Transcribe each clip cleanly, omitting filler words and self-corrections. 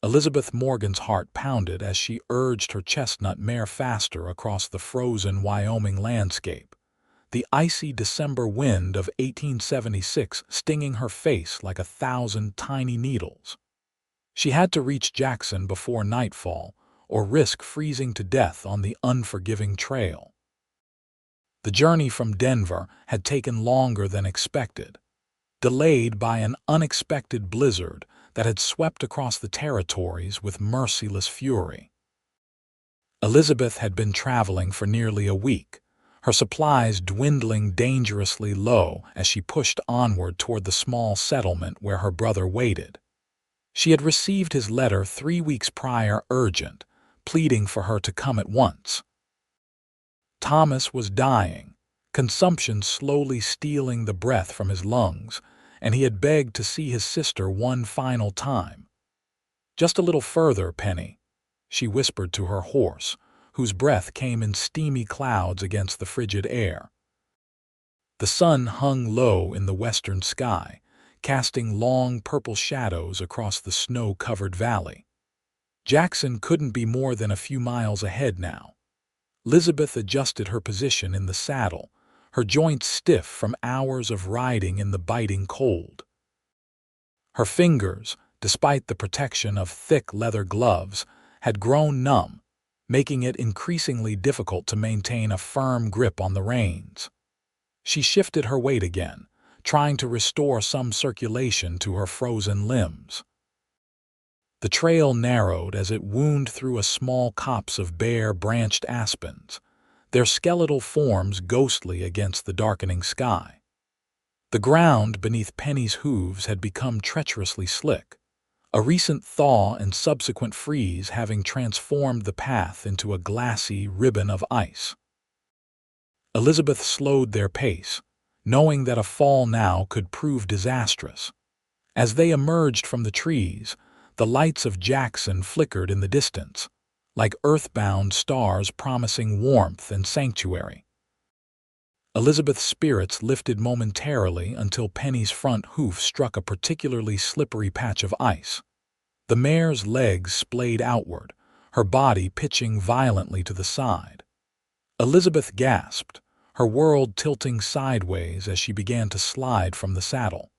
Elizabeth Morgan's heart pounded as she urged her chestnut mare faster across the frozen Wyoming landscape, the icy December wind of 1876 stinging her face like 1,000 tiny needles. She had to reach Jackson before nightfall, or risk freezing to death on the unforgiving trail. The journey from Denver had taken longer than expected, delayed by an unexpected blizzard that had swept across the territories with merciless fury. Elizabeth had been traveling for nearly a week, her supplies dwindling dangerously low as she pushed onward toward the small settlement where her brother waited. She had received his letter 3 weeks prior, urgent, pleading for her to come at once. Thomas was dying, consumption slowly stealing the breath from his lungs, and he had begged to see his sister one final time. "Just a little further, Penny," she whispered to her horse, whose breath came in steamy clouds against the frigid air. The sun hung low in the western sky, casting long purple shadows across the snow-covered valley. Jackson couldn't be more than a few miles ahead now. Elizabeth adjusted her position in the saddle, her joints stiff from hours of riding in the biting cold. Her fingers, despite the protection of thick leather gloves, had grown numb, making it increasingly difficult to maintain a firm grip on the reins. She shifted her weight again, trying to restore some circulation to her frozen limbs. The trail narrowed as it wound through a small copse of bare, branched aspens, their skeletal forms ghostly against the darkening sky. The ground beneath Penny's hooves had become treacherously slick, a recent thaw and subsequent freeze having transformed the path into a glassy ribbon of ice. Elizabeth slowed their pace, knowing that a fall now could prove disastrous. As they emerged from the trees, the lights of Jackson flickered in the distance, like earthbound stars promising warmth and sanctuary. Elizabeth's spirits lifted momentarily until Penny's front hoof struck a particularly slippery patch of ice. The mare's legs splayed outward, her body pitching violently to the side. Elizabeth gasped, her world tilting sideways as she began to slide from the saddle.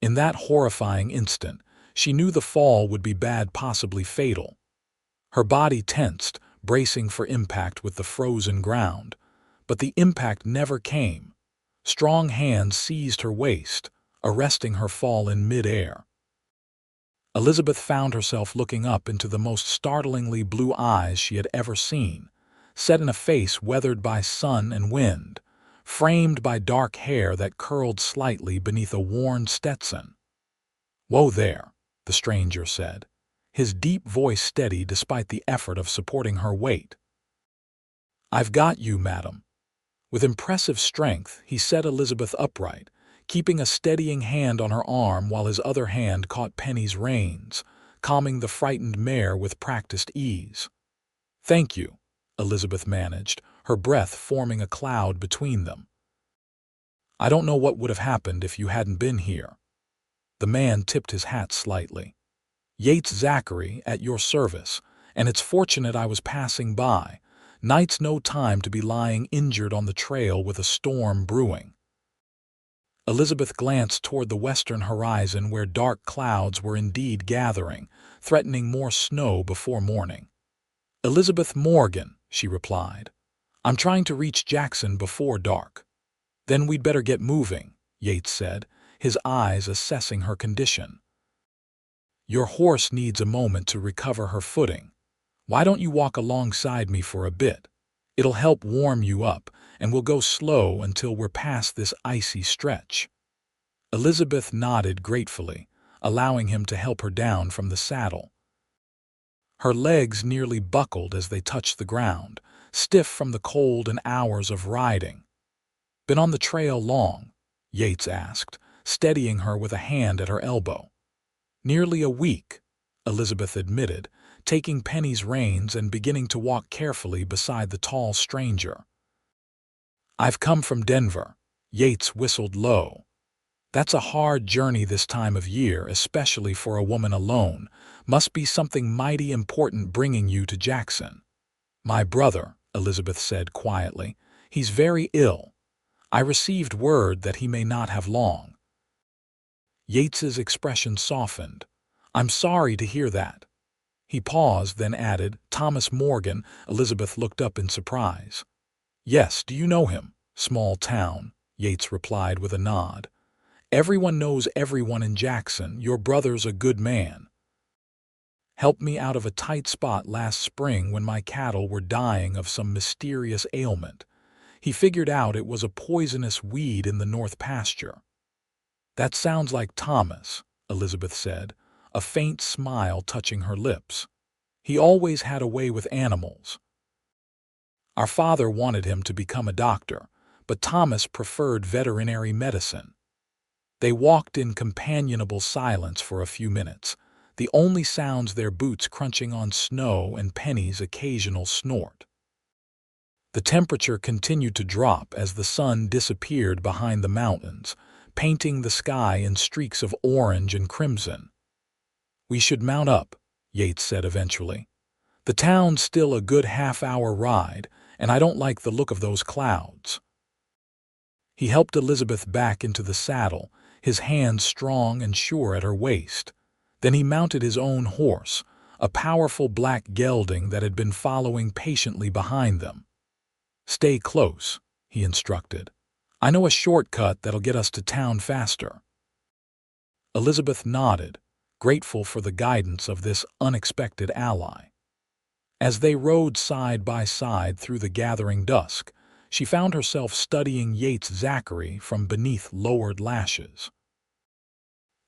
In that horrifying instant, she knew the fall would be bad, possibly fatal. Her body tensed, bracing for impact with the frozen ground, but the impact never came. Strong hands seized her waist, arresting her fall in mid-air. Elizabeth found herself looking up into the most startlingly blue eyes she had ever seen, set in a face weathered by sun and wind, framed by dark hair that curled slightly beneath a worn Stetson. "Whoa there," the stranger said, his deep voice steady despite the effort of supporting her weight. "I've got you, madam." With impressive strength, he set Elizabeth upright, keeping a steadying hand on her arm while his other hand caught Penny's reins, calming the frightened mare with practiced ease. "Thank you," Elizabeth managed, her breath forming a cloud between them. "I don't know what would have happened if you hadn't been here." The man tipped his hat slightly. "Yates Zachary, at your service, and it's fortunate I was passing by. Night's no time to be lying injured on the trail with a storm brewing." Elizabeth glanced toward the western horizon where dark clouds were indeed gathering, threatening more snow before morning. "Elizabeth Morgan," she replied. "I'm trying to reach Jackson before dark." "Then we'd better get moving," Yates said, his eyes assessing her condition. "Your horse needs a moment to recover her footing. Why don't you walk alongside me for a bit? It'll help warm you up, and we'll go slow until we're past this icy stretch." Elizabeth nodded gratefully, allowing him to help her down from the saddle. Her legs nearly buckled as they touched the ground, stiff from the cold and hours of riding. "Been on the trail long?" Yates asked, steadying her with a hand at her elbow. "Nearly a week," Elizabeth admitted, taking Penny's reins and beginning to walk carefully beside the tall stranger. "I've come from Denver," Yates whistled low. "That's a hard journey this time of year, especially for a woman alone, Must be something mighty important bringing you to Jackson." "My brother," Elizabeth said quietly. "He's very ill. I received word that he may not have long." Yates's expression softened. "I'm sorry to hear that." He paused, then added, "Thomas Morgan." Elizabeth looked up in surprise. "Yes, do you know him?" "Small town," Yates replied with a nod. "Everyone knows everyone in Jackson. Your brother's a good man. Helped me out of a tight spot last spring when my cattle were dying of some mysterious ailment. He figured out it was a poisonous weed in the north pasture." "That sounds like Thomas," Elizabeth said, a faint smile touching her lips. "He always had a way with animals. Our father wanted him to become a doctor, but Thomas preferred veterinary medicine." They walked in companionable silence for a few minutes, the only sounds their boots crunching on snow and Penny's occasional snort. The temperature continued to drop as the sun disappeared behind the mountains, painting the sky in streaks of orange and crimson. "We should mount up," Yates said eventually. "The town's still a good half-hour ride, and I don't like the look of those clouds." He helped Elizabeth back into the saddle, his hands strong and sure at her waist. Then he mounted his own horse, a powerful black gelding that had been following patiently behind them. "Stay close," he instructed. "I know a shortcut that'll get us to town faster." Elizabeth nodded, grateful for the guidance of this unexpected ally. As they rode side by side through the gathering dusk, she found herself studying Yates Zachary from beneath lowered lashes.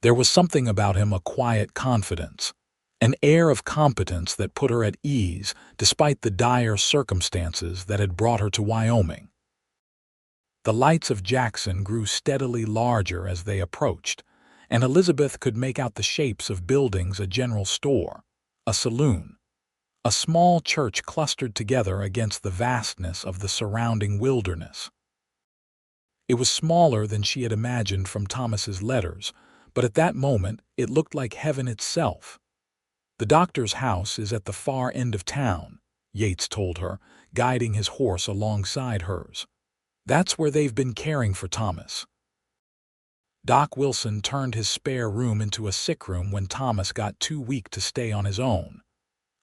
There was something about him, a quiet confidence, an air of competence that put her at ease despite the dire circumstances that had brought her to Wyoming. The lights of Jackson grew steadily larger as they approached, and Elizabeth could make out the shapes of buildings: a general store, a saloon, a small church clustered together against the vastness of the surrounding wilderness. It was smaller than she had imagined from Thomas's letters, but at that moment it looked like heaven itself. "The doctor's house is at the far end of town," Yates told her, guiding his horse alongside hers. "That's where they've been caring for Thomas." Doc Wilson turned his spare room into a sick room when Thomas got too weak to stay on his own.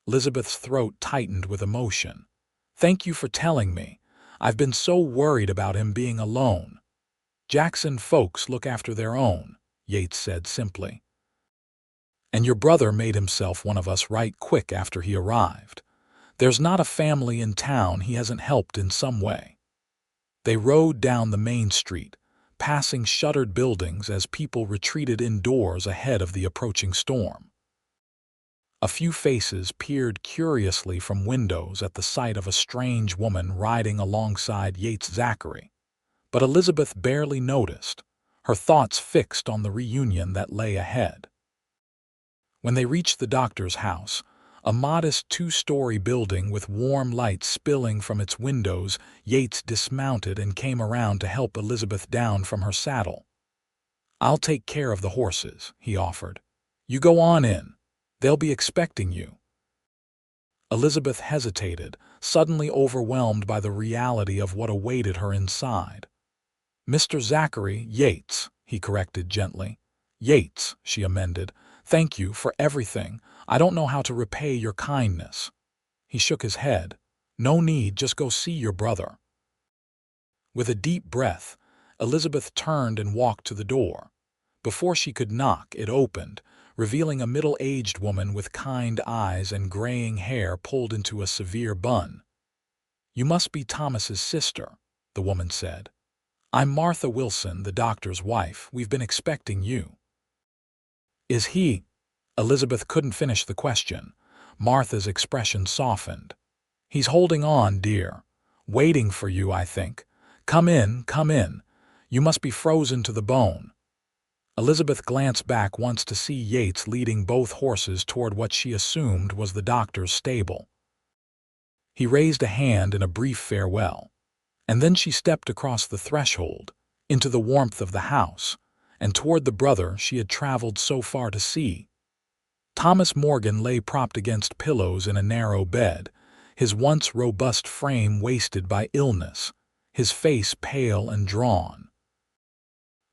Elizabeth's throat tightened with emotion. "Thank you for telling me. I've been so worried about him being alone." "Jackson folks look after their own," Yates said simply. "And your brother made himself one of us right quick after he arrived. There's not a family in town he hasn't helped in some way." They rode down the main street, passing shuttered buildings as people retreated indoors ahead of the approaching storm. A few faces peered curiously from windows at the sight of a strange woman riding alongside Yates Zachary, but Elizabeth barely noticed, her thoughts fixed on the reunion that lay ahead. When they reached the doctor's house, a modest two-story building with warm light spilling from its windows, Yates dismounted and came around to help Elizabeth down from her saddle. "I'll take care of the horses," he offered. "You go on in. They'll be expecting you." Elizabeth hesitated, suddenly overwhelmed by the reality of what awaited her inside. "Mr. Zachary, Yates," he corrected gently. "Yates," she amended. "Thank you for everything. I don't know how to repay your kindness." He shook his head. "No need, just go see your brother." With a deep breath, Elizabeth turned and walked to the door. Before she could knock, it opened, revealing a middle-aged woman with kind eyes and graying hair pulled into a severe bun. "You must be Thomas's sister," the woman said. "I'm Martha Wilson, the doctor's wife. We've been expecting you." "Is he—" Elizabeth couldn't finish the question. Martha's expression softened. "He's holding on, dear. Waiting for you, I think. Come in, come in. You must be frozen to the bone." Elizabeth glanced back once to see Yates leading both horses toward what she assumed was the doctor's stable. He raised a hand in a brief farewell, and then she stepped across the threshold, into the warmth of the house, and toward the brother she had traveled so far to see. Thomas Morgan lay propped against pillows in a narrow bed, his once robust frame wasted by illness, his face pale and drawn.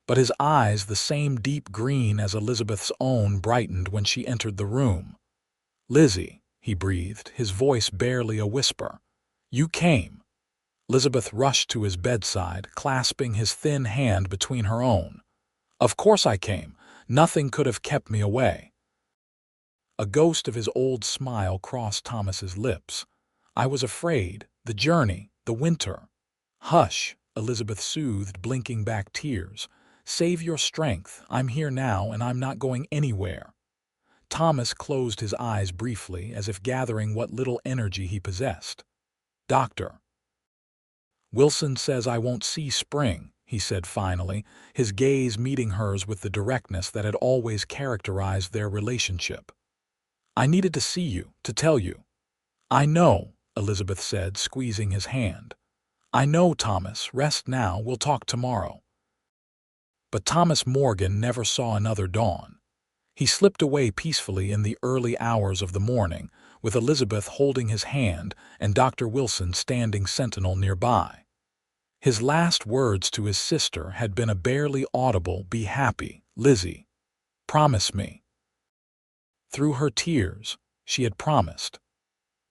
But his eyes, the same deep green as Elizabeth's own, brightened when she entered the room. "Lizzie," he breathed, his voice barely a whisper. "You came." Elizabeth rushed to his bedside, clasping his thin hand between her own. "Of course I came. Nothing could have kept me away." A ghost of his old smile crossed Thomas's lips. "I was afraid. The journey, the winter." "Hush," Elizabeth soothed, blinking back tears. "Save your strength. I'm here now, and I'm not going anywhere." Thomas closed his eyes briefly, as if gathering what little energy he possessed. "Doctor Wilson says I won't see spring," he said finally, his gaze meeting hers with the directness that had always characterized their relationship. "I needed to see you, to tell you." "I know," Elizabeth said, squeezing his hand. "I know, Thomas. Rest now. We'll talk tomorrow." But Thomas Morgan never saw another dawn. He slipped away peacefully in the early hours of the morning, with Elizabeth holding his hand and Dr. Wilson standing sentinel nearby. His last words to his sister had been a barely audible, "Be happy, Lizzie. Promise me." Through her tears, she had promised.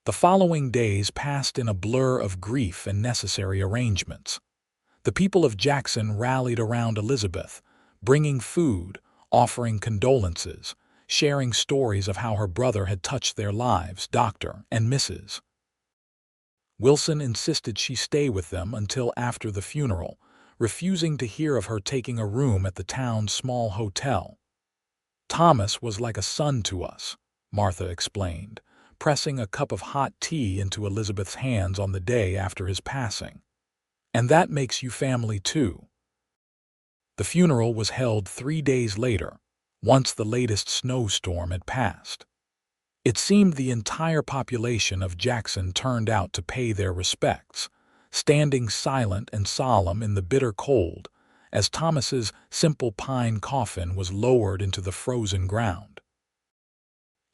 The following days passed in a blur of grief and necessary arrangements. The people of Jackson rallied around Elizabeth, bringing food, offering condolences, sharing stories of how her brother had touched their lives. Dr. and Mrs. Wilson insisted she stay with them until after the funeral, refusing to hear of her taking a room at the town's small hotel. "Thomas was like a son to us," Martha explained, pressing a cup of hot tea into Elizabeth's hands on the day after his passing. "And that makes you family too." The funeral was held 3 days later, once the latest snowstorm had passed. It seemed the entire population of Jackson turned out to pay their respects, standing silent and solemn in the bitter cold as Thomas's simple pine coffin was lowered into the frozen ground.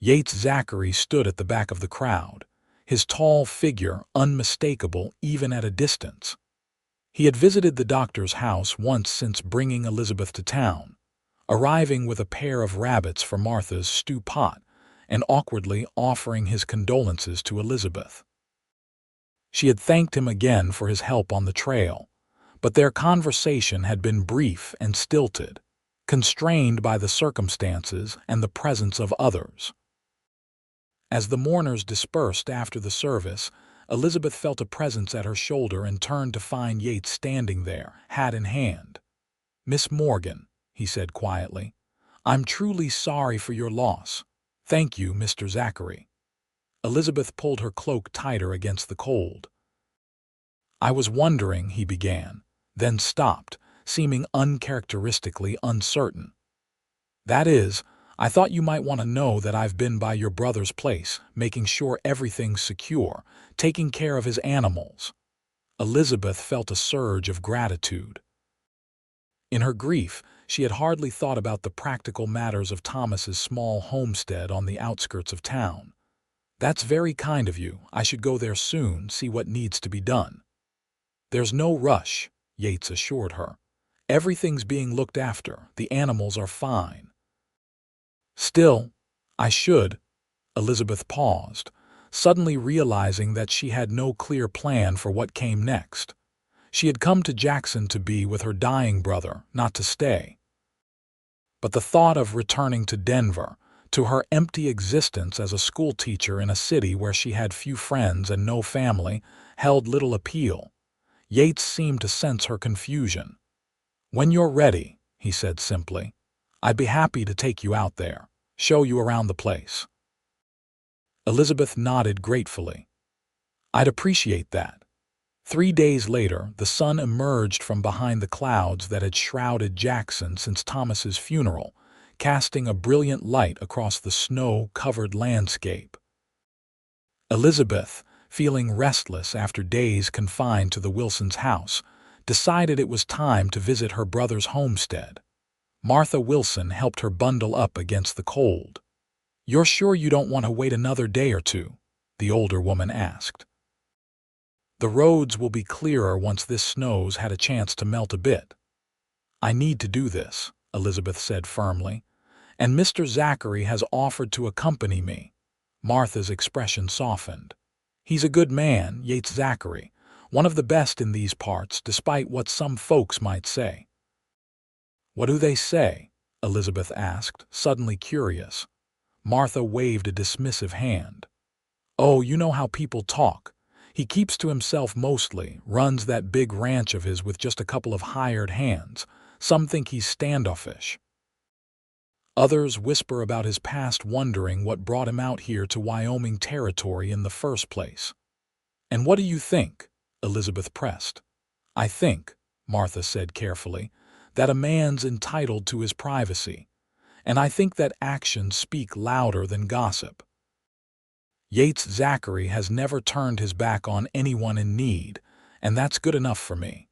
Yates Zachary stood at the back of the crowd, his tall figure unmistakable even at a distance. He had visited the doctor's house once since bringing Elizabeth to town, arriving with a pair of rabbits for Martha's stew pot and awkwardly offering his condolences to Elizabeth. She had thanked him again for his help on the trail, but their conversation had been brief and stilted, constrained by the circumstances and the presence of others. As the mourners dispersed after the service, Elizabeth felt a presence at her shoulder and turned to find Yates standing there, hat in hand. "Miss Morgan," he said quietly, "I'm truly sorry for your loss." "Thank you, Mr. Zachary." Elizabeth pulled her cloak tighter against the cold. "I was wondering," he began, then stopped, seeming uncharacteristically uncertain. "That is, I thought you might want to know that I've been by your brother's place, making sure everything's secure, taking care of his animals." Elizabeth felt a surge of gratitude. In her grief, she had hardly thought about the practical matters of Thomas's small homestead on the outskirts of town. "That's very kind of you. I should go there soon, see what needs to be done." "There's no rush," Yates assured her. "Everything's being looked after. The animals are fine." "Still, I should—" Elizabeth paused, suddenly realizing that she had no clear plan for what came next. She had come to Jackson to be with her dying brother, not to stay. But the thought of returning to Denver, to her empty existence as a schoolteacher in a city where she had few friends and no family, held little appeal. Yates seemed to sense her confusion. "When you're ready," he said simply, "I'd be happy to take you out there, show you around the place." Elizabeth nodded gratefully. "I'd appreciate that." 3 days later, the sun emerged from behind the clouds that had shrouded Jackson since Thomas's funeral, casting a brilliant light across the snow-covered landscape. Elizabeth, feeling restless after days confined to the Wilsons' house, decided it was time to visit her brother's homestead. Martha Wilson helped her bundle up against the cold. "You're sure you don't want to wait another day or two?" the older woman asked. "The roads will be clearer once this snow's had a chance to melt a bit." "I need to do this," Elizabeth said firmly, "and Mr. Zachary has offered to accompany me." Martha's expression softened. "He's a good man, Yates Zachary, one of the best in these parts, despite what some folks might say." "What do they say?" Elizabeth asked, suddenly curious. Martha waved a dismissive hand. "Oh, you know how people talk. He keeps to himself mostly, runs that big ranch of his with just a couple of hired hands. Some think he's standoffish. Others whisper about his past, wondering what brought him out here to Wyoming territory in the first place." "And what do you think?" Elizabeth pressed. "I think," Martha said carefully, "that a man's entitled to his privacy. And I think that actions speak louder than gossip. Yates Zachary has never turned his back on anyone in need, and that's good enough for me."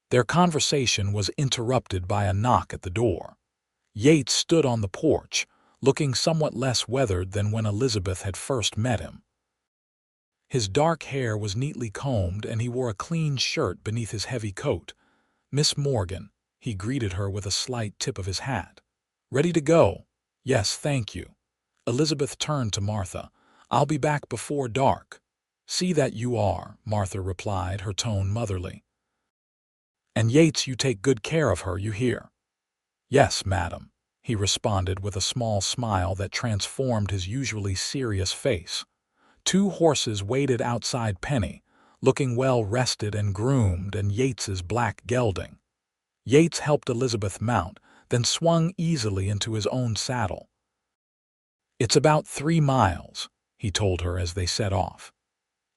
Their conversation was interrupted by a knock at the door. Yates stood on the porch, looking somewhat less weathered than when Elizabeth had first met him. His dark hair was neatly combed, and he wore a clean shirt beneath his heavy coat. "Miss Morgan," he greeted her with a slight tip of his hat. "Ready to go?" "Yes, thank you." Elizabeth turned to Martha. "I'll be back before dark." "See that you are," Martha replied, her tone motherly. "And Yates, you take good care of her, you hear?" "Yes, madam," he responded with a small smile that transformed his usually serious face. Two horses waited outside Penny, looking well rested and groomed, and Yates's black gelding. Yates helped Elizabeth mount, then swung easily into his own saddle. "It's about 3 miles, he told her as they set off.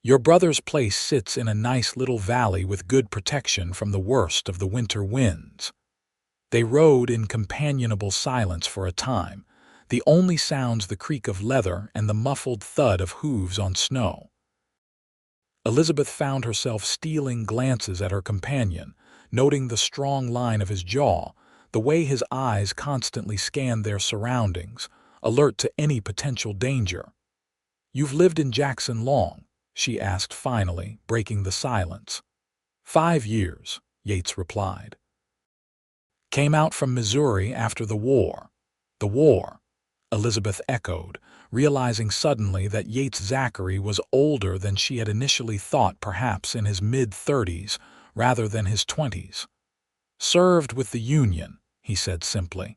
"Your brother's place sits in a nice little valley with good protection from the worst of the winter winds." They rode in companionable silence for a time, the only sounds the creak of leather and the muffled thud of hooves on snow. Elizabeth found herself stealing glances at her companion, noting the strong line of his jaw, the way his eyes constantly scanned their surroundings, alert to any potential danger. "You've lived in Jackson long?" she asked finally, breaking the silence. 5 years, Yates replied. "Came out from Missouri after the war." "The war," Elizabeth echoed, realizing suddenly that Yates Zachary was older than she had initially thought, perhaps in his mid-30s rather than his 20s. "Served with the Union," he said simply.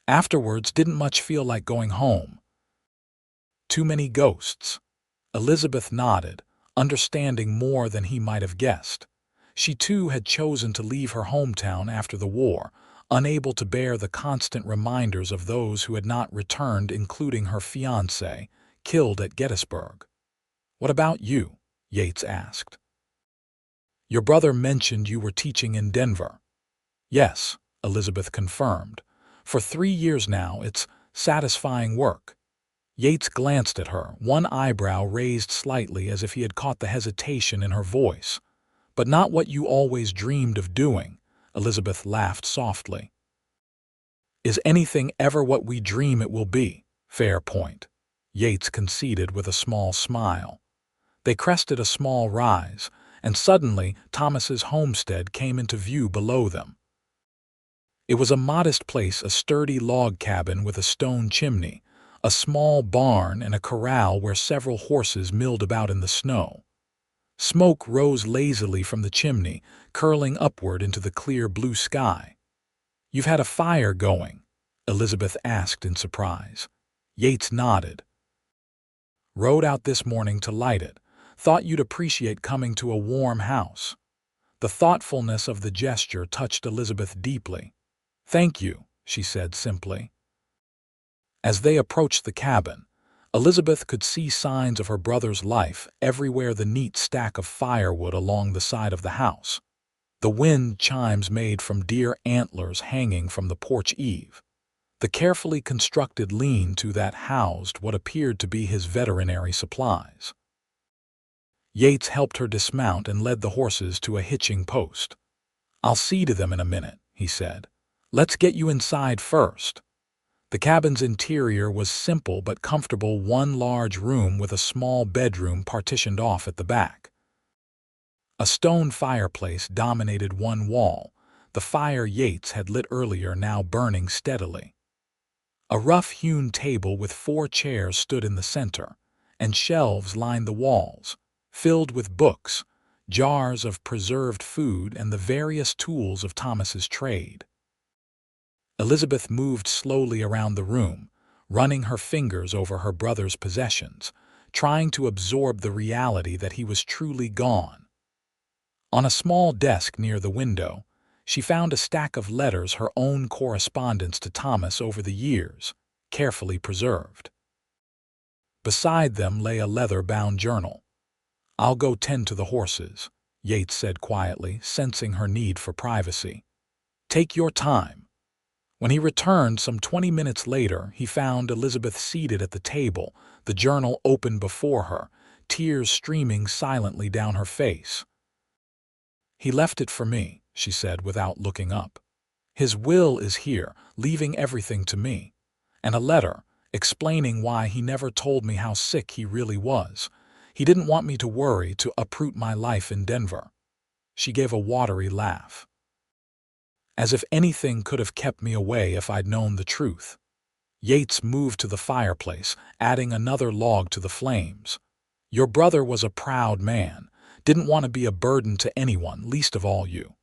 "Afterwards didn't much feel like going home." "Too many ghosts?" Elizabeth nodded, understanding more than he might have guessed. She too had chosen to leave her hometown after the war, unable to bear the constant reminders of those who had not returned, including her fiancé, killed at Gettysburg. "What about you?" Yates asked. "Your brother mentioned you were teaching in Denver." "Yes," Elizabeth confirmed. "For 3 years now. It's satisfying work." Yates glanced at her, one eyebrow raised slightly as if he had caught the hesitation in her voice. "But not what you always dreamed of doing," Elizabeth laughed softly. "Is anything ever what we dream it will be?" "Fair point," Yates conceded with a small smile. They crested a small rise, and suddenly Thomas's homestead came into view below them. It was a modest place, a sturdy log cabin with a stone chimney, a small barn, and a corral where several horses milled about in the snow. Smoke rose lazily from the chimney, curling upward into the clear blue sky. "You've had a fire going?" Elizabeth asked in surprise. Yates nodded. "Rode out this morning to light it. Thought you'd appreciate coming to a warm house." The thoughtfulness of the gesture touched Elizabeth deeply. "Thank you," she said simply. As they approached the cabin, Elizabeth could see signs of her brother's life everywhere: the neat stack of firewood along the side of the house, the wind chimes made from deer antlers hanging from the porch eave, the carefully constructed lean-to that housed what appeared to be his veterinary supplies. Yates helped her dismount and led the horses to a hitching post. "I'll see to them in a minute," he said. "Let's get you inside first." The cabin's interior was simple but comfortable, one large room with a small bedroom partitioned off at the back. A stone fireplace dominated one wall, the fire Yates had lit earlier now burning steadily. A rough-hewn table with 4 chairs stood in the center, and shelves lined the walls, filled with books, jars of preserved food, and the various tools of Thomas's trade. Elizabeth moved slowly around the room, running her fingers over her brother's possessions, trying to absorb the reality that he was truly gone. On a small desk near the window, she found a stack of letters, her own correspondence to Thomas over the years, carefully preserved. Beside them lay a leather-bound journal. "I'll go tend to the horses," Yates said quietly, sensing her need for privacy. "Take your time." When he returned some 20 minutes later, he found Elizabeth seated at the table, the journal open before her, tears streaming silently down her face. "He left it for me," she said without looking up. "His will is here, leaving everything to me. And a letter, explaining why he never told me how sick he really was. He didn't want me to worry, to uproot my life in Denver." She gave a watery laugh. "As if anything could have kept me away if I'd known the truth." Yates moved to the fireplace, adding another log to the flames. "Your brother was a proud man, didn't want to be a burden to anyone, least of all you."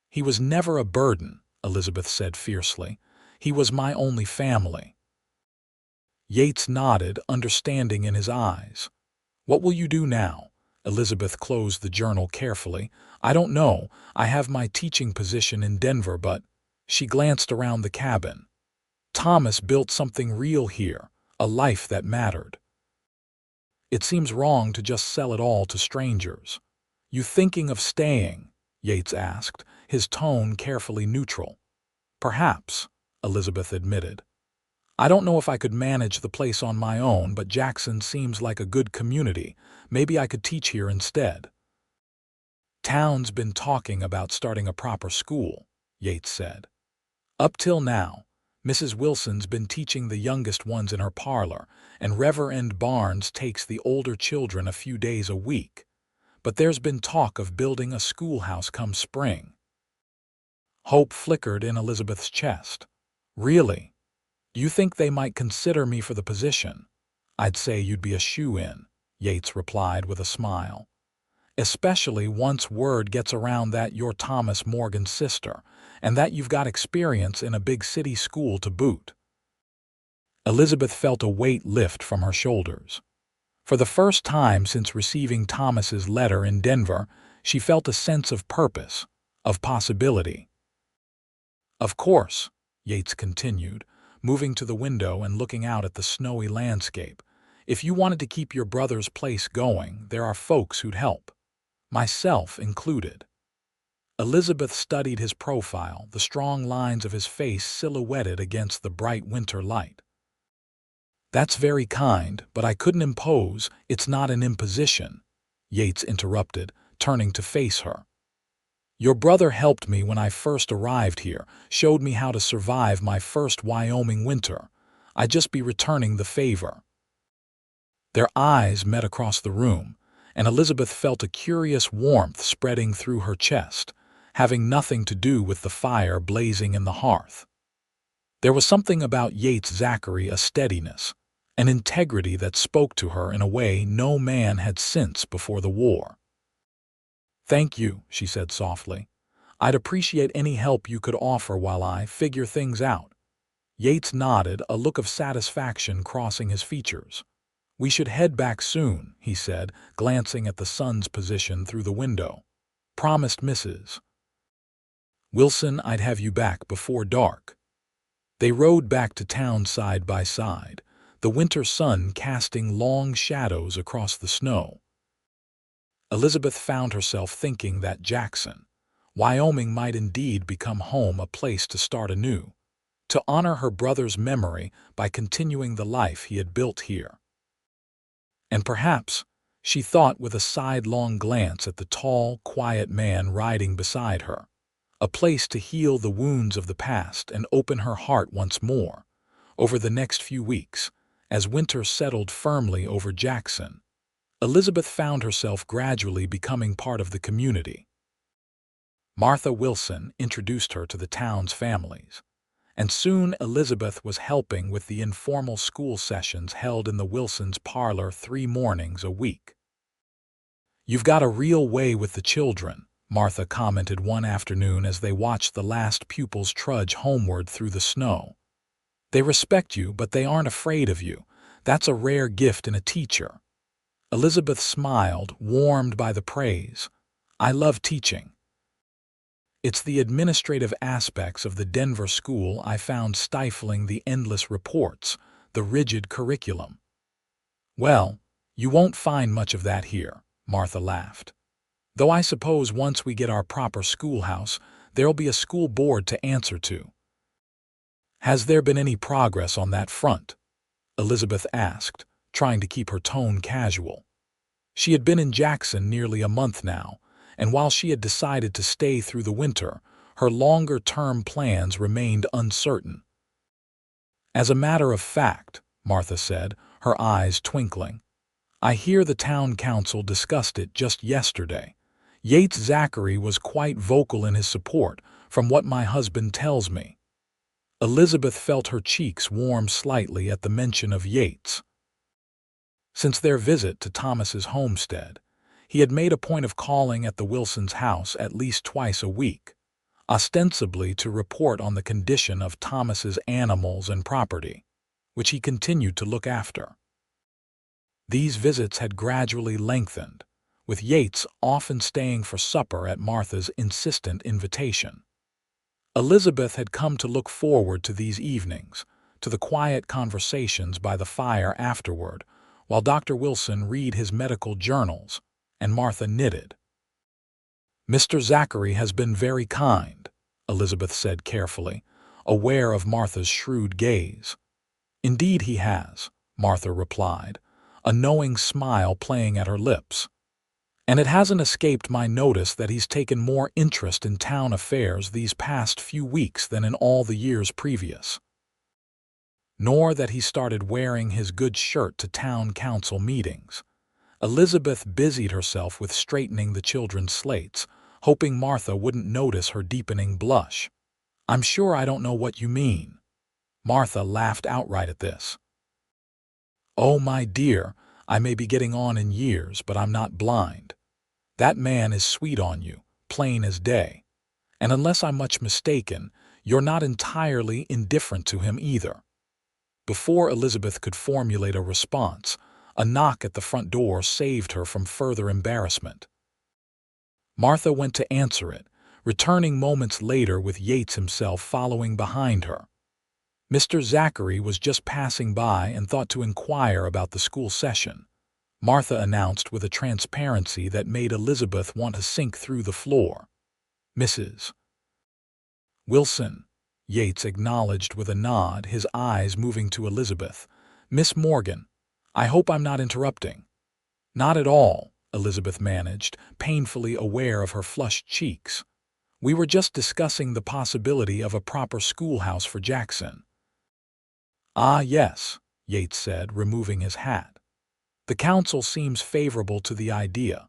"He was never a burden," Elizabeth said fiercely. "He was my only family." Yates nodded, understanding in his eyes. "What will you do now?" Elizabeth closed the journal carefully. "I don't know. I have my teaching position in Denver, but—" She glanced around the cabin. "Thomas built something real here, a life that mattered. It seems wrong to just sell it all to strangers." "You thinking of staying?" Yates asked, his tone carefully neutral. "Perhaps," Elizabeth admitted. "I don't know if I could manage the place on my own, but Jackson seems like a good community. Maybe I could teach here instead." "Town's been talking about starting a proper school," Yates said. "Up till now, Mrs. Wilson's been teaching the youngest ones in her parlor, and Reverend Barnes takes the older children a few days a week. But there's been talk of building a schoolhouse come spring." Hope flickered in Elizabeth's chest. "Really? You think they might consider me for the position?" "I'd say you'd be a shoo-in," Yates replied with a smile. "Especially once word gets around that you're Thomas Morgan's sister, and that you've got experience in a big city school to boot." Elizabeth felt a weight lift from her shoulders. For the first time since receiving Thomas's letter in Denver, she felt a sense of purpose, of possibility. "Of course," Yates continued, moving to the window and looking out at the snowy landscape, "if you wanted to keep your brother's place going, there are folks who'd help. Myself included." Elizabeth studied his profile, the strong lines of his face silhouetted against the bright winter light. "That's very kind, but I couldn't impose. It's not an imposition," Yates interrupted, turning to face her. "Your brother helped me when I first arrived here, showed me how to survive my first Wyoming winter. I'd just be returning the favor." Their eyes met across the room, and Elizabeth felt a curious warmth spreading through her chest, having nothing to do with the fire blazing in the hearth. There was something about Yates Zachary, a steadiness, an integrity that spoke to her in a way no man had since before the war. "Thank you," she said softly. "I'd appreciate any help you could offer while I figure things out." Yates nodded, a look of satisfaction crossing his features. "We should head back soon," he said, glancing at the sun's position through the window. "Promised Mrs. Wilson I'd have you back before dark." They rode back to town side by side, the winter sun casting long shadows across the snow. Elizabeth found herself thinking that Jackson, Wyoming, might indeed become home, a place to start anew, to honor her brother's memory by continuing the life he had built here. And perhaps, she thought with a sidelong glance at the tall, quiet man riding beside her, a place to heal the wounds of the past and open her heart once more, Over the next few weeks, as winter settled firmly over Jackson, Elizabeth found herself gradually becoming part of the community. Martha Wilson introduced her to the town's families, and soon Elizabeth was helping with the informal school sessions held in the Wilsons' parlor 3 mornings a week. "You've got a real way with the children," Martha commented one afternoon as they watched the last pupils trudge homeward through the snow. "They respect you, but they aren't afraid of you. That's a rare gift in a teacher." Elizabeth smiled, warmed by the praise. "I love teaching. It's the administrative aspects of the Denver school I found stifling, the endless reports, the rigid curriculum." "Well, you won't find much of that here," Martha laughed. "Though I suppose once we get our proper schoolhouse, there'll be a school board to answer to." "Has there been any progress on that front?" Elizabeth asked, trying to keep her tone casual. She had been in Jackson nearly a month now, and while she had decided to stay through the winter, her longer-term plans remained uncertain. "As a matter of fact," Martha said, her eyes twinkling, "I hear the town council discussed it just yesterday. Yates Zachary was quite vocal in his support, from what my husband tells me." Elizabeth felt her cheeks warm slightly at the mention of Yates. Since their visit to Thomas's homestead, he had made a point of calling at the Wilsons' house at least twice a week, ostensibly to report on the condition of Thomas's animals and property, which he continued to look after. These visits had gradually lengthened, with Yates often staying for supper at Martha's insistent invitation. Elizabeth had come to look forward to these evenings, to the quiet conversations by the fire afterward, while Dr. Wilson read his medical journals, and Martha knitted. "Mr. Zachary has been very kind," Elizabeth said carefully, aware of Martha's shrewd gaze. "Indeed he has," Martha replied, a knowing smile playing at her lips. "And it hasn't escaped my notice that he's taken more interest in town affairs these past few weeks than in all the years previous. Nor that he started wearing his good shirt to town council meetings." Elizabeth busied herself with straightening the children's slates, hoping Martha wouldn't notice her deepening blush. "I'm sure I don't know what you mean." Martha laughed outright at this. "Oh, my dear, I may be getting on in years, but I'm not blind. That man is sweet on you, plain as day. And unless I'm much mistaken, you're not entirely indifferent to him either." Before Elizabeth could formulate a response, a knock at the front door saved her from further embarrassment. Martha went to answer it, returning moments later with Yates himself following behind her. "Mr. Zachary was just passing by and thought to inquire about the school session," Martha announced with a transparency that made Elizabeth want to sink through the floor. "Mrs. Wilson," Yates acknowledged with a nod, his eyes moving to Elizabeth. "Miss Morgan, I hope I'm not interrupting." "Not at all," Elizabeth managed, painfully aware of her flushed cheeks. "We were just discussing the possibility of a proper schoolhouse for Jackson." "Ah, yes," Yates said, removing his hat. "The council seems favorable to the idea.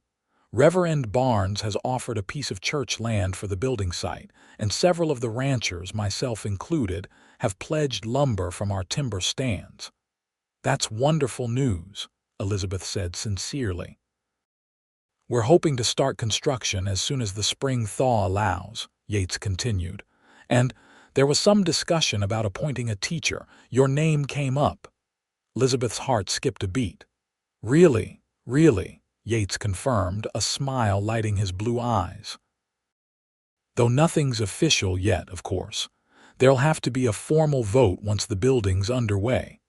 Reverend Barnes has offered a piece of church land for the building site, and several of the ranchers, myself included, have pledged lumber from our timber stands." "That's wonderful news," Elizabeth said sincerely. "We're hoping to start construction as soon as the spring thaw allows," Yates continued. "And there was some discussion about appointing a teacher. Your name came up." Elizabeth's heart skipped a beat. "Really, really," Yates confirmed, a smile lighting his blue eyes. "Though nothing's official yet, of course. There'll have to be a formal vote once the building's underway."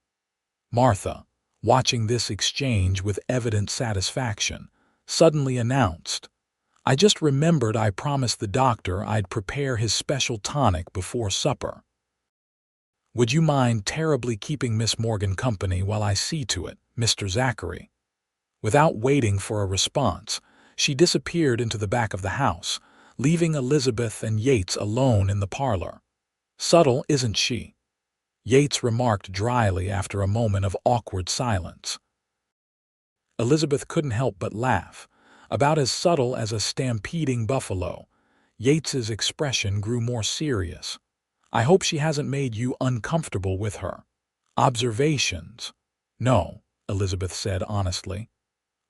Martha, watching this exchange with evident satisfaction, suddenly announced, "I just remembered I promised the doctor I'd prepare his special tonic before supper. Would you mind terribly keeping Miss Morgan company while I see to it, Mr. Zachary?" Without waiting for a response, she disappeared into the back of the house, leaving Elizabeth and Yates alone in the parlor. "Subtle, isn't she?" Yates remarked dryly after a moment of awkward silence. Elizabeth couldn't help but laugh. About as subtle as a stampeding buffalo, Yates's expression grew more serious. I hope she hasn't made you uncomfortable with her observations. No, Elizabeth said honestly.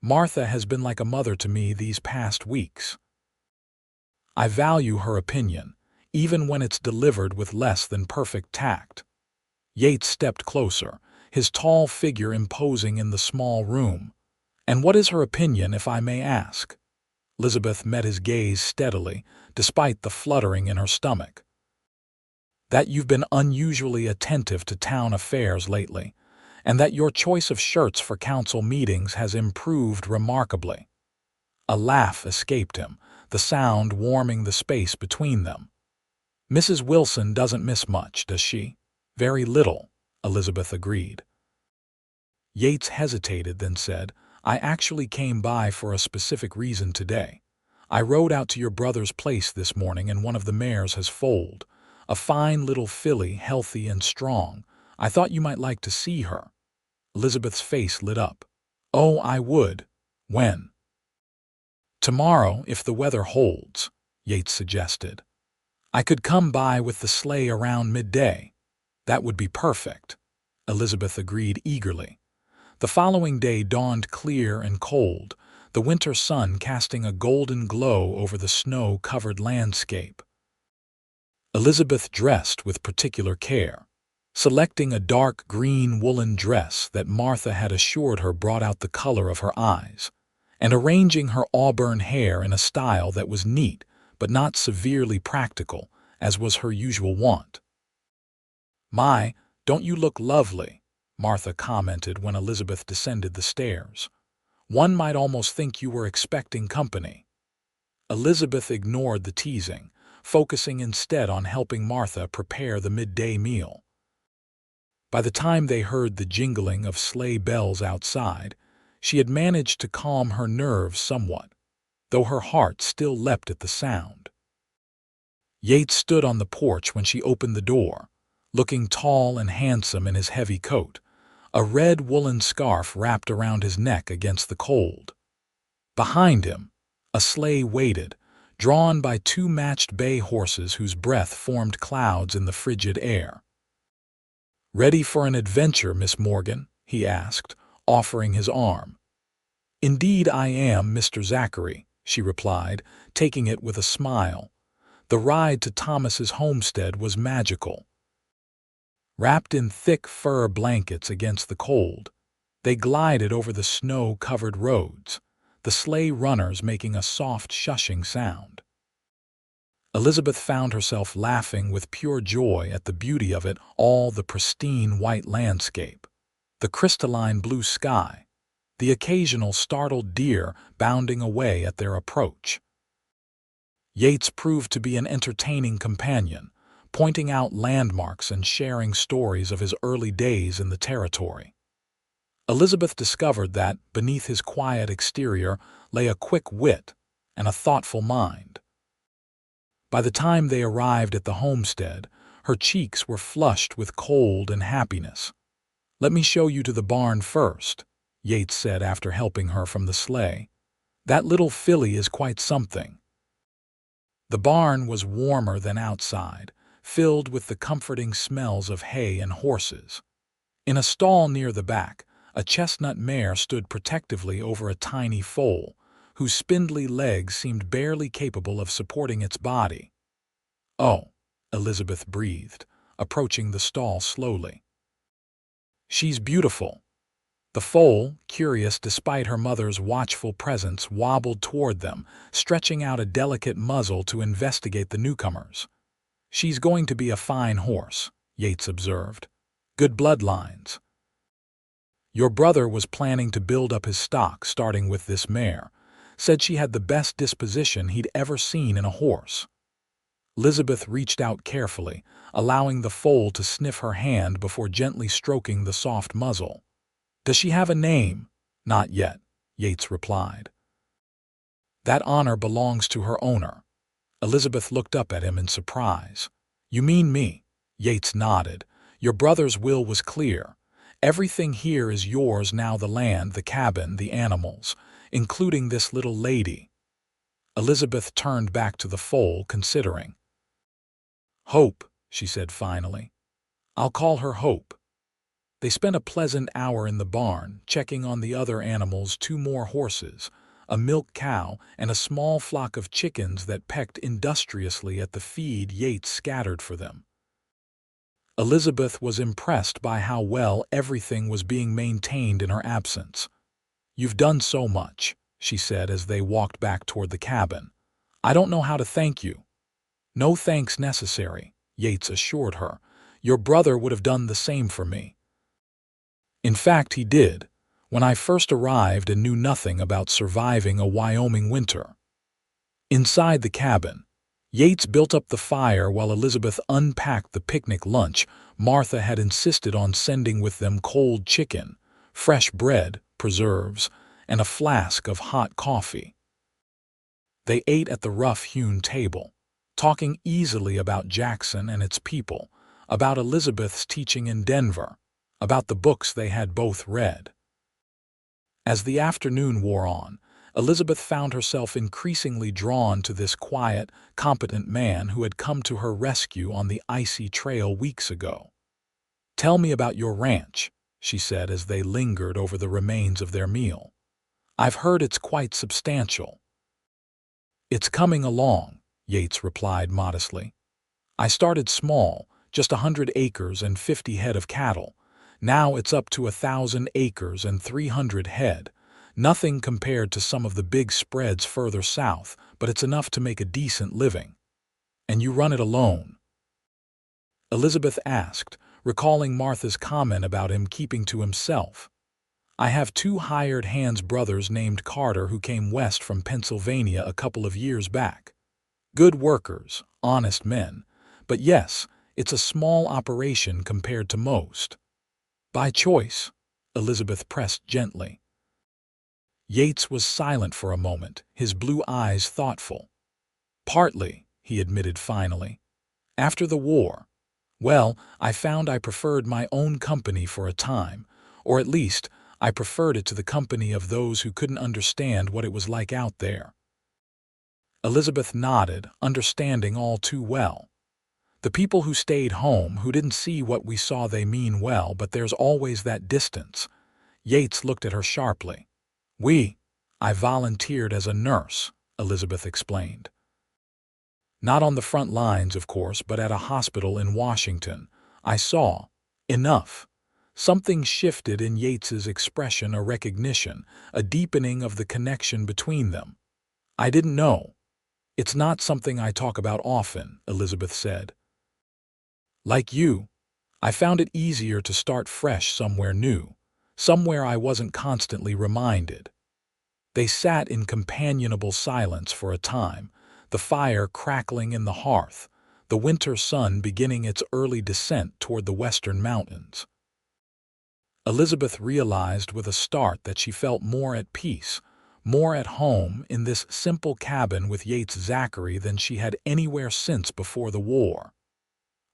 Martha has been like a mother to me these past weeks. I value her opinion, even when it's delivered with less than perfect tact. Yates stepped closer, his tall figure imposing in the small room. And what is her opinion, if I may ask? Elizabeth met his gaze steadily, despite the fluttering in her stomach. That you've been unusually attentive to town affairs lately, and that your choice of shirts for council meetings has improved remarkably. A laugh escaped him, the sound warming the space between them. Mrs. Wilson doesn't miss much, does she? Very little, Elizabeth agreed. Yates hesitated, then said, I actually came by for a specific reason today. I rode out to your brother's place this morning and one of the mares has foaled. A fine little filly, healthy and strong. I thought you might like to see her. Elizabeth's face lit up. Oh, I would. When? Tomorrow, if the weather holds, Yates suggested. I could come by with the sleigh around midday. That would be perfect, Elizabeth agreed eagerly. The following day dawned clear and cold, the winter sun casting a golden glow over the snow-covered landscape. Elizabeth dressed with particular care, selecting a dark green woolen dress that Martha had assured her brought out the color of her eyes, and arranging her auburn hair in a style that was neat but not severely practical, as was her usual wont. My, don't you look lovely, Martha commented when Elizabeth descended the stairs. One might almost think you were expecting company. Elizabeth ignored the teasing, focusing instead on helping Martha prepare the midday meal. By the time they heard the jingling of sleigh bells outside, she had managed to calm her nerves somewhat, though her heart still leapt at the sound. Yates stood on the porch when she opened the door, looking tall and handsome in his heavy coat, a red woolen scarf wrapped around his neck against the cold. Behind him, a sleigh waited, drawn by two matched bay horses whose breath formed clouds in the frigid air. Ready for an adventure, Miss Morgan? He asked, offering his arm. Indeed I am, Mr. Zachary, she replied, taking it with a smile. The ride to Thomas's homestead was magical. Wrapped in thick fur blankets against the cold, they glided over the snow-covered roads, the sleigh runners making a soft shushing sound. Elizabeth found herself laughing with pure joy at the beauty of it all, the pristine white landscape, the crystalline blue sky, the occasional startled deer bounding away at their approach. Yates proved to be an entertaining companion, pointing out landmarks and sharing stories of his early days in the territory. Elizabeth discovered that, beneath his quiet exterior, lay a quick wit and a thoughtful mind. By the time they arrived at the homestead, her cheeks were flushed with cold and happiness. Let me show you to the barn first, Yates said after helping her from the sleigh. That little filly is quite something. The barn was warmer than outside, filled with the comforting smells of hay and horses. In a stall near the back, a chestnut mare stood protectively over a tiny foal, whose spindly legs seemed barely capable of supporting its body. Oh, Elizabeth breathed, approaching the stall slowly. She's beautiful. The foal, curious despite her mother's watchful presence, wobbled toward them, stretching out a delicate muzzle to investigate the newcomers. She's going to be a fine horse, Yates observed. Good bloodlines. Your brother was planning to build up his stock starting with this mare. Said she had the best disposition he'd ever seen in a horse. Elizabeth reached out carefully, allowing the foal to sniff her hand before gently stroking the soft muzzle. Does she have a name? Not yet, Yates replied. That honor belongs to her owner. Elizabeth looked up at him in surprise. You mean me? Yates nodded. Your brother's will was clear. Everything here is yours now, the land, the cabin, the animals, including this little lady. Elizabeth turned back to the foal, considering. Hope, she said finally. I'll call her Hope. They spent a pleasant hour in the barn, checking on the other animals, 2 more horses, a milk cow, and a small flock of chickens that pecked industriously at the feed Yates scattered for them. Elizabeth was impressed by how well everything was being maintained in her absence. You've done so much, she said as they walked back toward the cabin. I don't know how to thank you. No thanks necessary, Yates assured her. Your brother would have done the same for me. In fact, he did, when I first arrived and knew nothing about surviving a Wyoming winter. Inside the cabin, Yates built up the fire while Elizabeth unpacked the picnic lunch Martha had insisted on sending with them: cold chicken, fresh bread, preserves, and a flask of hot coffee. They ate at the rough-hewn table, talking easily about Jackson and its people, about Elizabeth's teaching in Denver, about the books they had both read. As the afternoon wore on, Elizabeth found herself increasingly drawn to this quiet, competent man who had come to her rescue on the icy trail weeks ago. Tell me about your ranch, she said as they lingered over the remains of their meal. I've heard it's quite substantial. It's coming along, Yates replied modestly. I started small, just 100 acres and 50 head of cattle. Now it's up to 1,000 acres and 300 head. Nothing compared to some of the big spreads further south, but it's enough to make a decent living. And you run it alone? Elizabeth asked, recalling Martha's comment about him keeping to himself. I have 2 hired hands brothers named Carter who came west from Pennsylvania a couple of years back. Good workers, honest men, but yes, it's a small operation compared to most. By choice, Elizabeth pressed gently. Yates was silent for a moment, his blue eyes thoughtful. Partly, he admitted finally. After the war, well, I found I preferred my own company for a time, or at least I preferred it to the company of those who couldn't understand what it was like out there. Elizabeth nodded, understanding all too well. The people who stayed home, who didn't see what we saw, they mean well, but there's always that distance. Yates looked at her sharply. I volunteered as a nurse, Elizabeth explained. Not on the front lines, of course, but at a hospital in Washington. I saw. Enough. Something shifted in Yates's expression, a recognition, a deepening of the connection between them. I didn't know. It's not something I talk about often, Elizabeth said. Like you, I found it easier to start fresh somewhere new, somewhere I wasn't constantly reminded. They sat in companionable silence for a time, the fire crackling in the hearth, the winter sun beginning its early descent toward the western mountains. Elizabeth realized with a start that she felt more at peace, more at home in this simple cabin with Yates Zachary than she had anywhere since before the war.